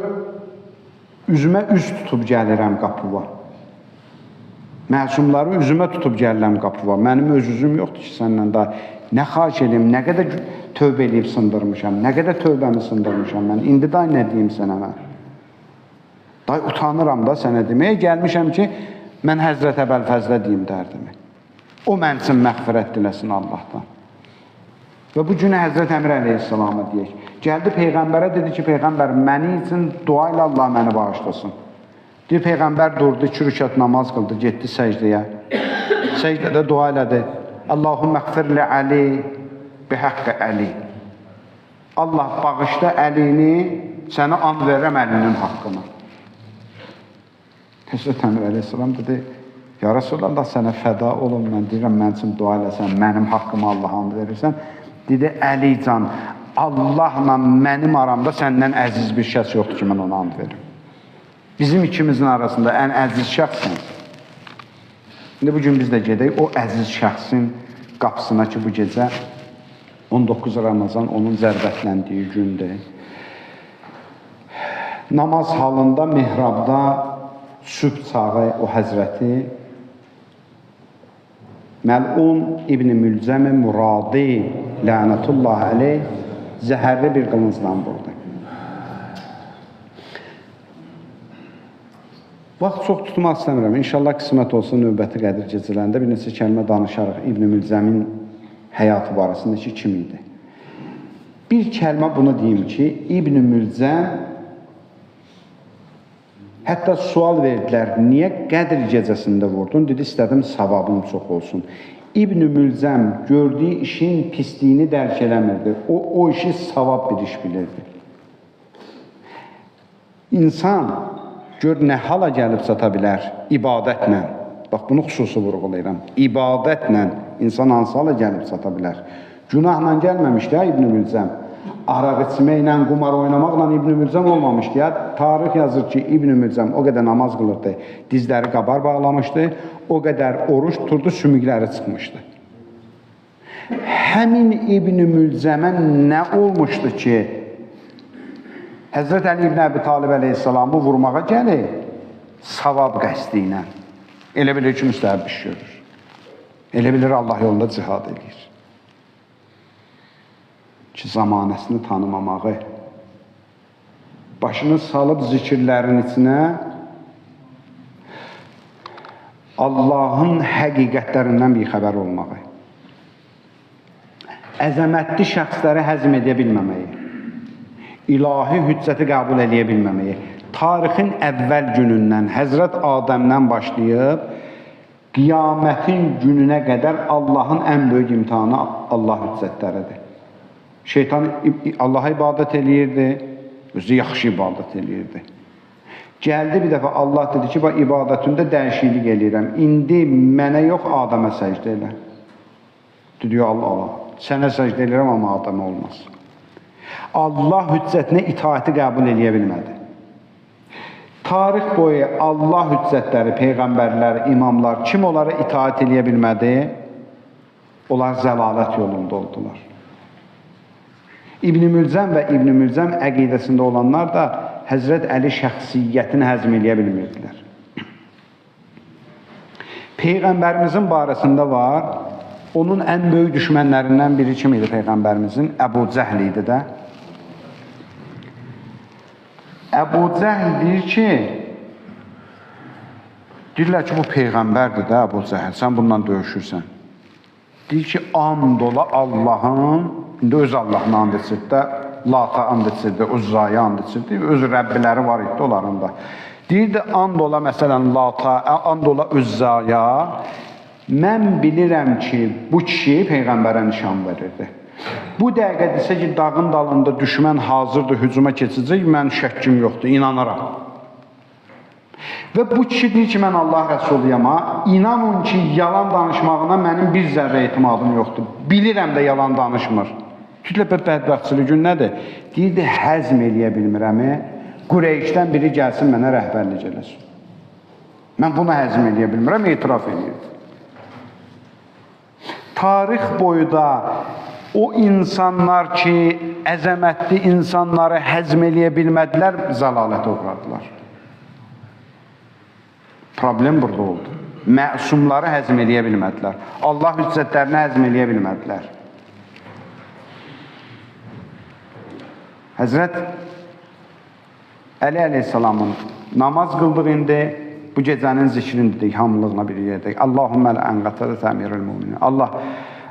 üzümə üz tutub gəlirəm qapıva. Məsumları üzümə tutub gəlirəm qapıva. Mənim öz üzüm yoxdur ki, səndən daha nə xahiş edeyim, nə qədər tövbə edib sındırmışam, nə qədər tövbəmi sındırmışam mən. İndi day nə deyim sənə mən? Day utanıram da sənə deməyə gəlmişəm ki, mən Həzrət Əbəlfəzlə deyim dərdimi. O mən üçün məğfirət diləsin Allahdan. Və bu günə Həzrət Əmir əleyhissalamı deyək. Gəldi Peyğəmbərə, dedi ki, Peyğəmbər, məni üçün dua ilə Allah məni bağışlasın. Deyir, Peyğəmbər durdu, 2 rükət namaz qıldı, getdi səcdəyə. Səcdədə dua elədi. Allahümmə xfirli Əli bihaqqı Əli. Allah bağışla Əlini, sənə and verirəm Əlinin haqqını. Həzrət Əmir əleyhissalam dedi, ya Rasulallah sənə fəda olun, mən deyirəm, mən üçün dua eləsən, mənim haqqımı Allah and verirsən. Dedi, Əli can, Allahla mənim aramda səndən əziz bir şəxs yoxdur ki, mən ona and verim. Bizim ikimizin arasında ən əziz şəxsən. İndi bugün biz də gedək o əziz şəxsin qapısına ki, bu gecə 19 Ramazan onun zərbətləndiyi gündür. Namaz halında, mihrabda, sübh çağı o həzrəti Məlun İbn-i Mülzəm-i Muradi lənətullah əleyh zəhərli bir qılıncdan vurdu. Vaxt çox tutmaq istəmirəm. İnşallah qismət olsun növbəti qədir gecələrində bir neçə kəlmə danışarıq İbn-i Mülzəmin həyatı barəsində ki, kim idi? Bir kəlmə bunu deyim ki, İbn-i Mülzəm hətta sual verdilər, niyə Qədr gecəsində vurdun? Dedi, istədim savabım çox olsun. İbn-i Mülzəm gördüyü işin pisliyini dərk eləmirdi. O işi savab bir iş bilirdi. İnsan gör nə hala gəlib çata bilər ibadətlə. Bax, bunu xüsusi vurğulayıram. İbadətlə insan hansı hala gəlib çata bilər. Günahla gəlməmişdi ha İbn-i Mülzəm. Araq içməklə, qumar oynamaqla İbn-i Mülzəm olmamışdı. Ya, tarix yazır ki, İbn-i Mülzəm o qədər namaz qılırdı, dizləri qabar bağlamışdı, o qədər oruç tuturdu, sümükləri çıxmışdı. Həmin İbn-i Mülzəmə nə olmuşdu ki, Həzrət Əli ibn Əbi Talib əleyhissalamı vurmağa gəlir, savab qəsdi ilə. Elə bilir ki, müstəhəb iş görür. Elə bilir Allah yolunda cihad edir. Ki, zamanəsini tanımamağı, başını salıb zikirlərin içinə Allahın həqiqətlərindən bir xəbər olmağı, əzəmətli şəxsləri həzm edə bilməməyi, ilahi hüccəti qəbul edə bilməməyi, tarixin əvvəl günündən, Həzrət Adəmdən başlayıb, qiyamətin gününə qədər Allahın ən böyük imtihanı Allah hüccətləridir. Şeytan Allaha ibadət eləyirdi, özü yaxşı ibadət eləyirdi. Gəldi bir dəfə Allah dedi ki, ibadətində dəyişiklik eləyirəm. İndi mənə yox, Adəmə səcdə elə. Dedi, Allah, sənə səcdə eləyirəm, amma Adəmə olmaz. Allah hüccətinə itaəti qəbul eləyə bilmədi. Tarix boyu Allah hüccətləri, peyğəmbərlər, imamlar, kim onlara itaət eləyə bilmədi? Onlar zəlalət yolunda oldular. İbn-i Mülzəm və İbn-i Mülzəm əqidəsində olanlar da Həzrət Əli şəxsiyyətini həzm eləyə bilmirdilər. Peyğəmbərimizin barəsində var, onun ən böyük düşmənlərindən biri kim idi Peyğəmbərimizin? Əbu Cəhl idi də. Əbu Cəhl deyir ki, deyirlər ki, bu Peyğəmbərdir də Əbu Cəhl, sən bununla döyüşürsən. Deyir ki, and ola Allahın, indi öz Allahını and etsin də, Lata and etsin də, Uzzaya and etsin də, öz Rəbbiləri var idi onlarında. Deyirdi, and ola məsələn Lata, and ola Uzzaya, mən bilirəm ki, bu kişi Peyğəmbərə nişan verirdi. Bu dəqiqə desə ki, dağın dalında düşmən hazırdır, hücuma keçəcək, mən şəkkim yoxdur, inanıram. Və bu kişi deyir ki, mən Allah Rəsuluyam, inanın ki, yalan danışmağına mənim bir zərrə etimadım yoxdur. Bilirəm də yalan danışmır. Tütlə bədbəxtçilik gün nədir? Deyirdi, həzm eləyə bilmirəm, Qureyşdən biri gəlsin mənə rəhbərlik eləsin. Mən bunu həzm eləyə bilmirəm, etiraf edirdi. Tarix boyuda o insanlar ki, əzəmətli insanları həzm eləyə bilmədilər, zəlalətə uğradılar. Problem burada oldu. Məsumları həzm eləyə bilmədilər. Allah hüccətlərini həzm eləyə bilmədilər. Həzrət Əli əleyhissalamın namaz qıldığında bu gecənin zikrindir, hamılığına bir yerdək. Allahümmə lə-ənqətədə təmirül müminin. Allah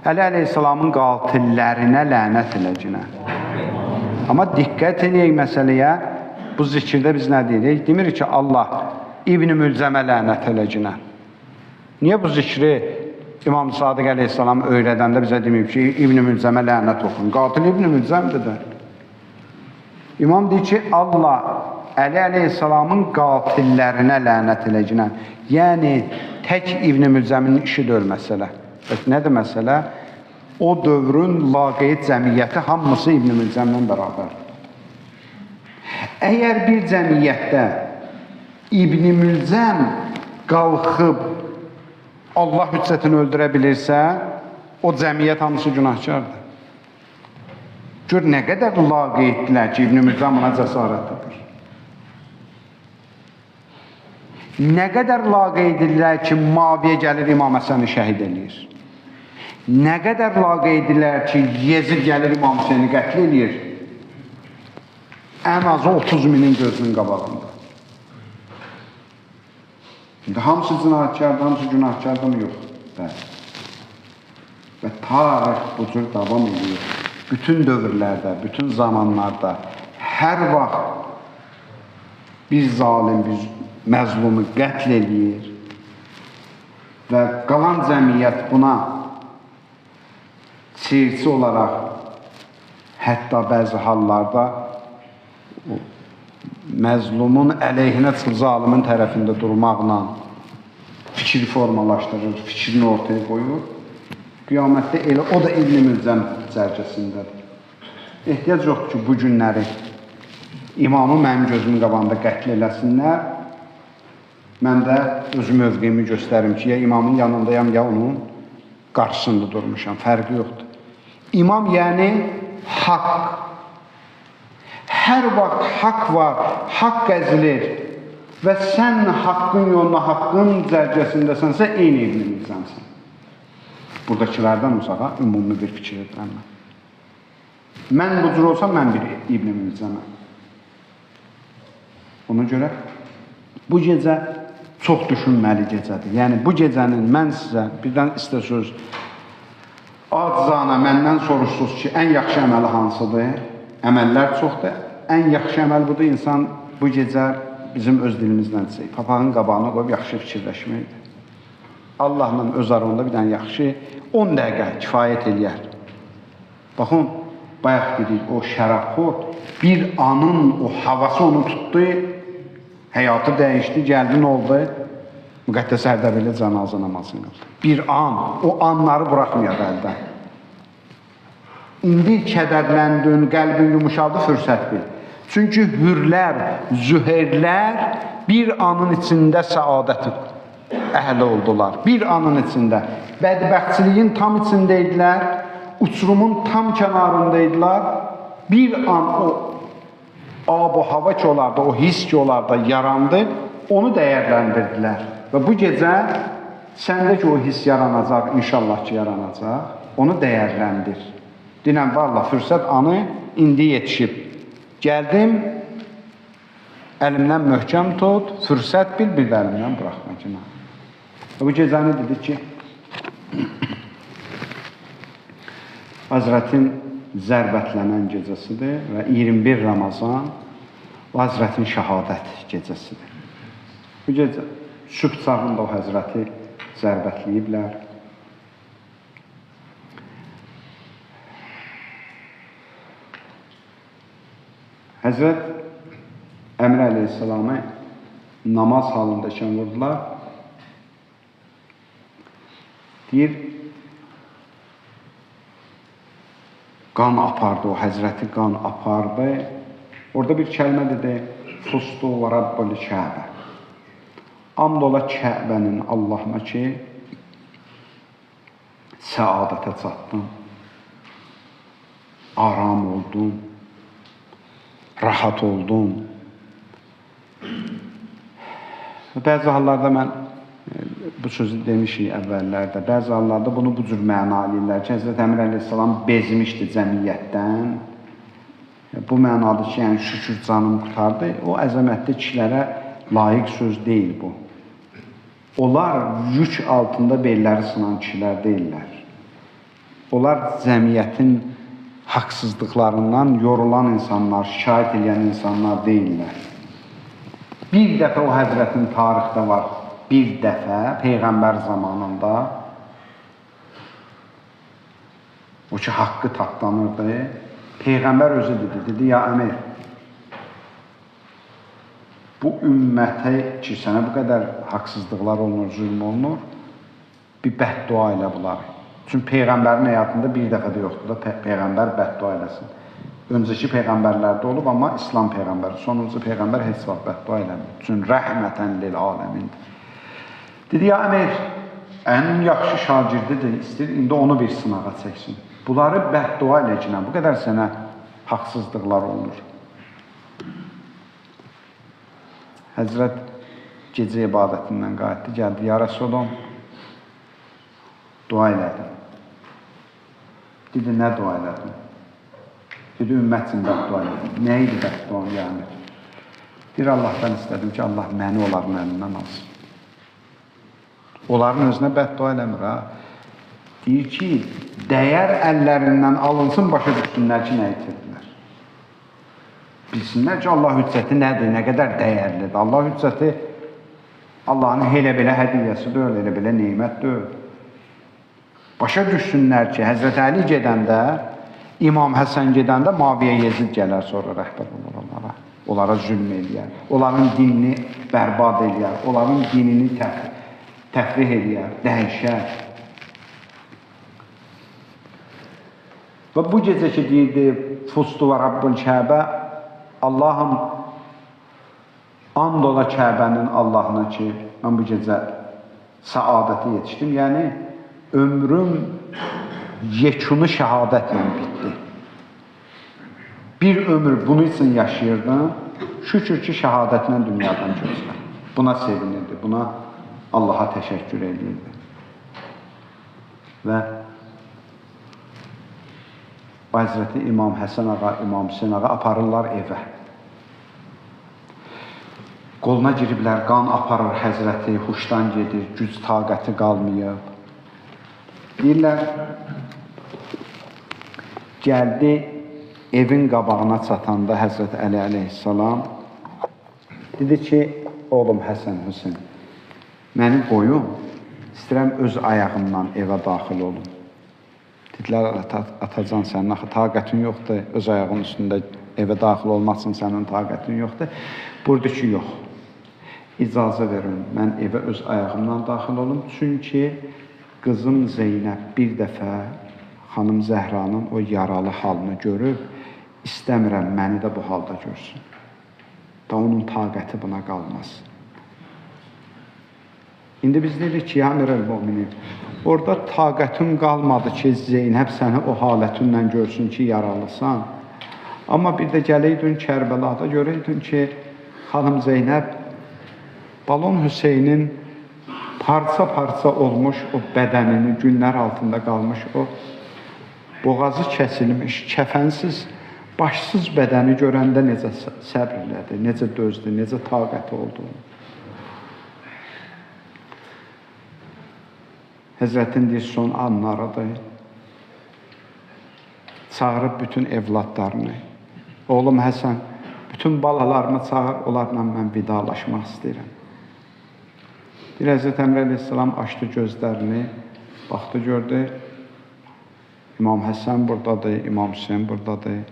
Əli əleyhissalamın qatillərinə lənət eləcinə. Amma diqqət eləyək məsələyə, bu zikirdə biz nə deyirik? Demirik ki, Allah İbn-i Mülzəmə lənət eləcinə. Niyə bu zikri İmam Sadiq əleyhissalam öyrədəndə bizə deməyib ki, İbn-i Mülzəmə lənət oxun? Qatil İbn-i Mülzəmdir də. İmam deyir ki, Allah Əli əleyhissalamın qatillərinə lənət eləcinə. Yəni, tək İbn-i Mülzəmin işi deyil məsələ. Nədir məsələ? O dövrün laqeyd cəmiyyəti hamısı İbn-i Mülzəmlə bərabər. Əgər bir cəmiyyətdə İbn-i Mülzəm qalxıb Allah hüccətini öldürə bilirsə, o cəmiyyət hamısı günahkardır. Gör, nə qədər laqeyddirlər ki, İbn-i Mülzəm buna cəsarət tapır. Nə qədər laqeyddirlər ki, Muaviyə gəlir İmam Həsəni şəhid eləyir. Nə qədər laqeyddirlər ki, Yezid gəlir İmam Hüseyni qətl eləyir. Ən azı 30 minin gözünün qabağında. İndi hamısı cinayətkardır, hamısı günahkardır mı? Yox. Bəli. Və tarix bu cür davam edir. Bütün dövrlərdə, bütün zamanlarda, hər vaxt bir zalim, bir məzlumu qətl edir və qalan cəmiyyət buna seyirci olaraq hətta bəzi hallarda məzlumun əleyhinə zalimin tərəfində durmaqla fikir formalaşdırır, fikrini ortaya qoyur. Qiyamətdə elə o da İbn-i Mülzəm cərgəsindədir. Ehtiyac yoxdur ki, bu günləri imamı mənim gözümün qabağında qətl eləsinlər. Mən də öz mövqeyimi göstərim ki, ya imamın yanındayam, ya onun qarşısında durmuşam. Fərqi yoxdur. İmam yəni haqq. Hər vaxt haqq var, haqq əzilir və sən haqqın yoluna, haqqın cərgəsindəsənsə, eyni İbn-i Mülzəmsən. Buradakilərdən uzağa ümumi bir fikir edirəm mən. Mən bu cür olsam, mən bir İbn-i Mülzəməm. Ona görə bu gecə çox düşünməli gecədir. Yəni bu gecənin mən sizə birdən istəsəz acizanə məndən soruşsunuz ki, ən yaxşı əməli hansıdır? Əməllər çoxdur. Ən yaxşı əməl budur. İnsan bu gecə bizim öz dilimizlə desək, papağın qabağına qoyub yaxşı fikirləşməkdir. Allahla öz arasında bir dənə yaxşı 10 dəqiqə kifayət eləyər. Baxın, bayaq dedik, o şərabxor bir anın o havası onu tutdu, həyatı dəyişdi, gəldi, nə oldu? Müqəddəs Ərdəbildə cənazə namazını qıldı. Bir an, o anları buraxmayaq əldən. İndi kədərləndin, qəlbin yumuşaldı, fürsət bil. Çünki hürlər, züheyrlər bir anın içində səadəti əhli oldular. Bir anın içində. Bədbəxtçiliyin tam içindəydilər, uçurumun tam kənarındaydılar. Bir an o ab-o hava ki olardı, o his ki olardı, yarandı, onu dəyərləndirdilər. Və bu gecə səndə ki o his yaranacaq, inşallah ki yaranacaq, onu dəyərləndir. Dinən, valla, fürsət anı indi yetişib. Gəldim, əlimdən möhkəm tut, fürsət bil, bir də əlimdən buraxma ki. Və bu gecəni dedi ki, Həzrətin zərbətlənən gecəsidir və 21 Ramazan o Həzrətin şəhadət gecəsidir. Bu gecə sübh çağında o Həzrəti zərbətləyiblər. Həzrət Əmr əleyhissalamı namaz halındakən vurdular. Deyir, qan apardı, o Həzrəti qan apardı. Orada bir kəlmə dedi, Fustu və Rabbul Kəbə. And ola Kəbənin Allahına ki, səadətə çatdım, aram oldum, rahat oldum. Bəzi hallarda mən bu sözü demişik əvvəllərdə, bəzi hallarda bunu bu cür məna eləyirlər ki, Həzrət Əmr əleyhissalam bezmişdi cəmiyyətdən. Bu mənadır ki, yəni şükür canım qutardı. O əzəmətli kişilərə layiq söz deyil bu. Onlar yük altında belləri sınan kişilər deyirlər. Onlar cəmiyyətin haqsızlıqlarından yorulan insanlar, şikayət edən insanlar deyirlər. Bir dəfə o Həzrətin tarixdə var, bir dəfə Peyğəmbər zamanında o ki, haqqı tapdanırdı. Peyğəmbər özü dedi, ya Əmir, bu ümmətə ki, sənə bu qədər haqsızlıqlar olunur, zülm olunur, bir bəddua ilə bunlar. Çünki Peyğəmbərin həyatında bir dəfə də yoxdur da Peyğəmbər bəddua eləsin. Öncəki Peyğəmbərlərdə olub, amma İslam Peyğəmbəri, sonuncu Peyğəmbər heç vaxt bəddua eləmir. Çünki rəhmətən lil aləmindir. Dedi, ya Əmir, ən yaxşı şagirdidir, istəyir, indi onu bir sınağa çəksin. Bunları bəddua ilə ki, bu qədər sənə haqsızlıqlar olunur. Həzrət gecə ibadətindən qayıtdı, gəldi, ya Rəsulum, dua elədim. Dedi, nə dua elədim? Dedi, ümmət üçün bəddua elədim. Nə idi bəddua yəni? Deyir, Allahdan istədim ki, Allah məni onların əlindən alsın. Onların özünə bəddua eləmir, ha? Deyir ki, dəyər əllərindən alınsın, başa düşsünlər ki, nə itirdilər. Bilsinlər ki, Allah hüccəti nədir, nə qədər dəyərlidir. Allah hüccəti Allahın elə-belə hədiyyəsidir, elə-belə neymətdir. Başa düşsünlər ki, Həzrət Əli gedəndə, İmam Həsən gedəndə Maviyə Yezid gələr, sonra rəhbər olur onlara. Onlara zülm eləyər, onların dinini bərbad eləyər, onların dinini təfrih eləyər, dəyişər. Və bu gecə ki, deyirdi, Fustu və Rabbul Kəbə, Allahım, and ola Kəbənin Allahına ki, mən bu gecə səadətə yetişdim. Yəni, ömrüm yekunu şəhadətlə bitdi. Bir ömür bunu üçün yaşayırdım, şükür ki, şəhadətlə dünyadan köçdüm. Buna sevinirdi, buna Allaha təşəkkür edirdi. Və Həzrəti İmam Həsən ağa, İmam Hüseyin ağa aparırlar evə. qoluna giriblər, qan aparır həzrəti, huşdan gedir, güc taqəti qalmayıb. Deyirlər, gəldi evin qabağına çatanda Həzrət Əli əleyhissalam dedi ki, oğlum Həsən Hüseyn, məni qoyun, istəyirəm öz ayağımdan evə daxil olum. Dedilər, atacan sənin axı taqətin yoxdur, öz ayağının üstündə evə daxil olmaq üçün sənin taqətin yoxdur. Burada ki, yox. İcazə verin, mən evə öz ayağımdan daxil olum. Çünki qızım Zeynəb bir dəfə xanım Zəhranın o yaralı halını görüb, istəmirəm məni də bu halda görsün. Da onun taqəti buna qalmaz. İndi biz deyirik ki, ya Əmirəl-Möminin, orada taqətin qalmadı ki, Zeynəb səni o halətünlə görsün ki, yaralısan. Amma bir də gələydin Kərbəlada görəydin ki, xanım Zeynəb Balon Hüseynin parça-parça olmuş o bədənini, günlər altında qalmış o boğazı kəsilmiş, kəfənsiz, başsız bədəni görəndə necə səbr elədi, necə dözdü, necə taqəti olduğunu. Həzrətin deyir, son anlarıdır. Çağırıb bütün evladlarını. Oğlum Həsən, bütün balalarımı çağır, onlarla mən vidalaşmaq istəyirəm. Bir Həzrət Əmr əleyhissalam açdı gözlərini, baxdı, gördü. İmam Həsən buradadır, İmam Hüseyin buradadır.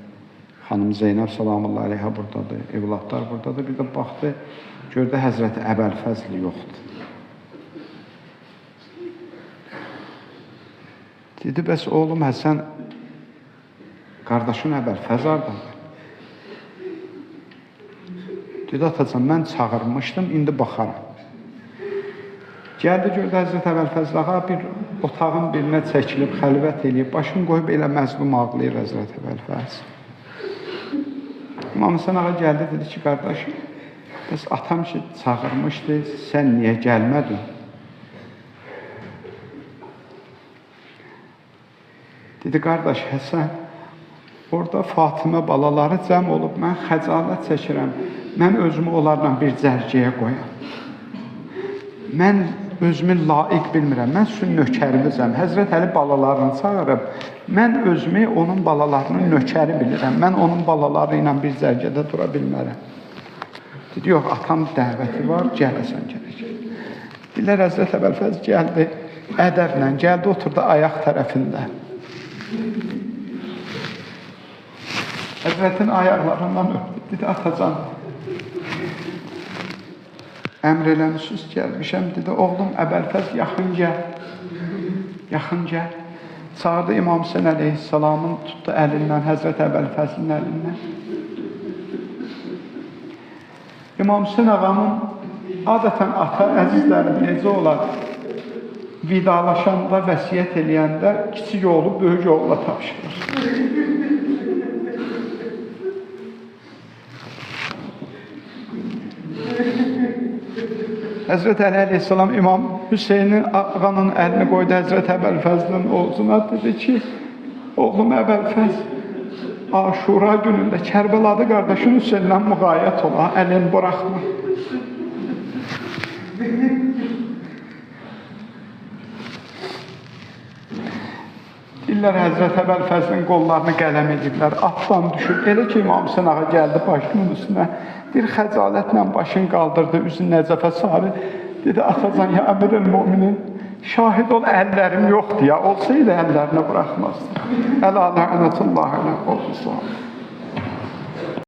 Xanım Zeynəb salamullahi aleyhə buradadır, evladlar buradadır. Bir də baxdı, gördü Həzrəti Əbəlfəzli yoxdur. Dedi, bəs oğlum Həsən, qardaşın Əbəlfəz hardadır? Dedi, atacan, mən çağırmışdım, indi baxaram. Gəldi, gördü Həzrət Əbəlfəzli ağa bir otağın birinə çəkilib, xəlvət eləyib, başını qoyub elə məzlum ağlayır Həzrət Əbəlfəz. İmam Həsən ağa gəldi, dedi ki, qardaş, bəs atam ki çağırmışdı, sən niyə gəlmədin? Dedi, qardaş, Həsən, orada Fatimə balaları cəm olub, mən xəcalət çəkirəm, mən özümü onlarla bir cərgəyə qoyam. Mən özümü layiq bilmirəm, mən sizin nökərinizəm. Həzrət Əli balalarını çağırıb, mən özümü onun balalarının nökəri bilirəm, mən onun balaları ilə bir cərgədə dura bilmərəm. Dedi, yox, atam dəvəti var, gələsən gələk. Dilər, Həzrət Əbəlfəz gəldi, ədəblə gəldi, oturdu ayaq tərəfində. Həzrətin ayaqlarından öpdü, dedi, atacan, əmr eləmişsiniz, gəlmişəm, dedi, oğlum Əbəlfəz yaxın gəl, yaxın gəl. Çağırdı İmam Hüseyin əleyhissalamın, tutdu əlindən, Həzrət Əbəlfəzin əlindən. İmam Hüseyin ağamın adətən ata əzizləri necə olar? Vidalaşanda, vəsiyyət eləyəndə kiçik oğlu böyük oğula tapşırır. Həzrət Əli əleyhissalam İmam Hüseynin ağanın əlini qoydu Həzrət Əbəlfəzlinin oğuzuna, dedi ki, oğlum Əbəlfəz, Aşura günündə Kərbəlada qardaşın Hüseyndən müğayət ola, əlini buraxma. Deyirlər, Həzrət Əbəlfəzlin qollarını qələm ediblər, atdan düşüb, elə ki, İmam Hüseyin ağa gəldi başının üstünə, bir xəcalətlə başını qaldırdı, üzün Nəcəfə sarı, dedi, atacan, ya Əmirəl-Möminin, şahid ol, əllərim yoxdur ya, olsaydı əllərini buraxmazdı. Ələ lənətullah ələ olsun.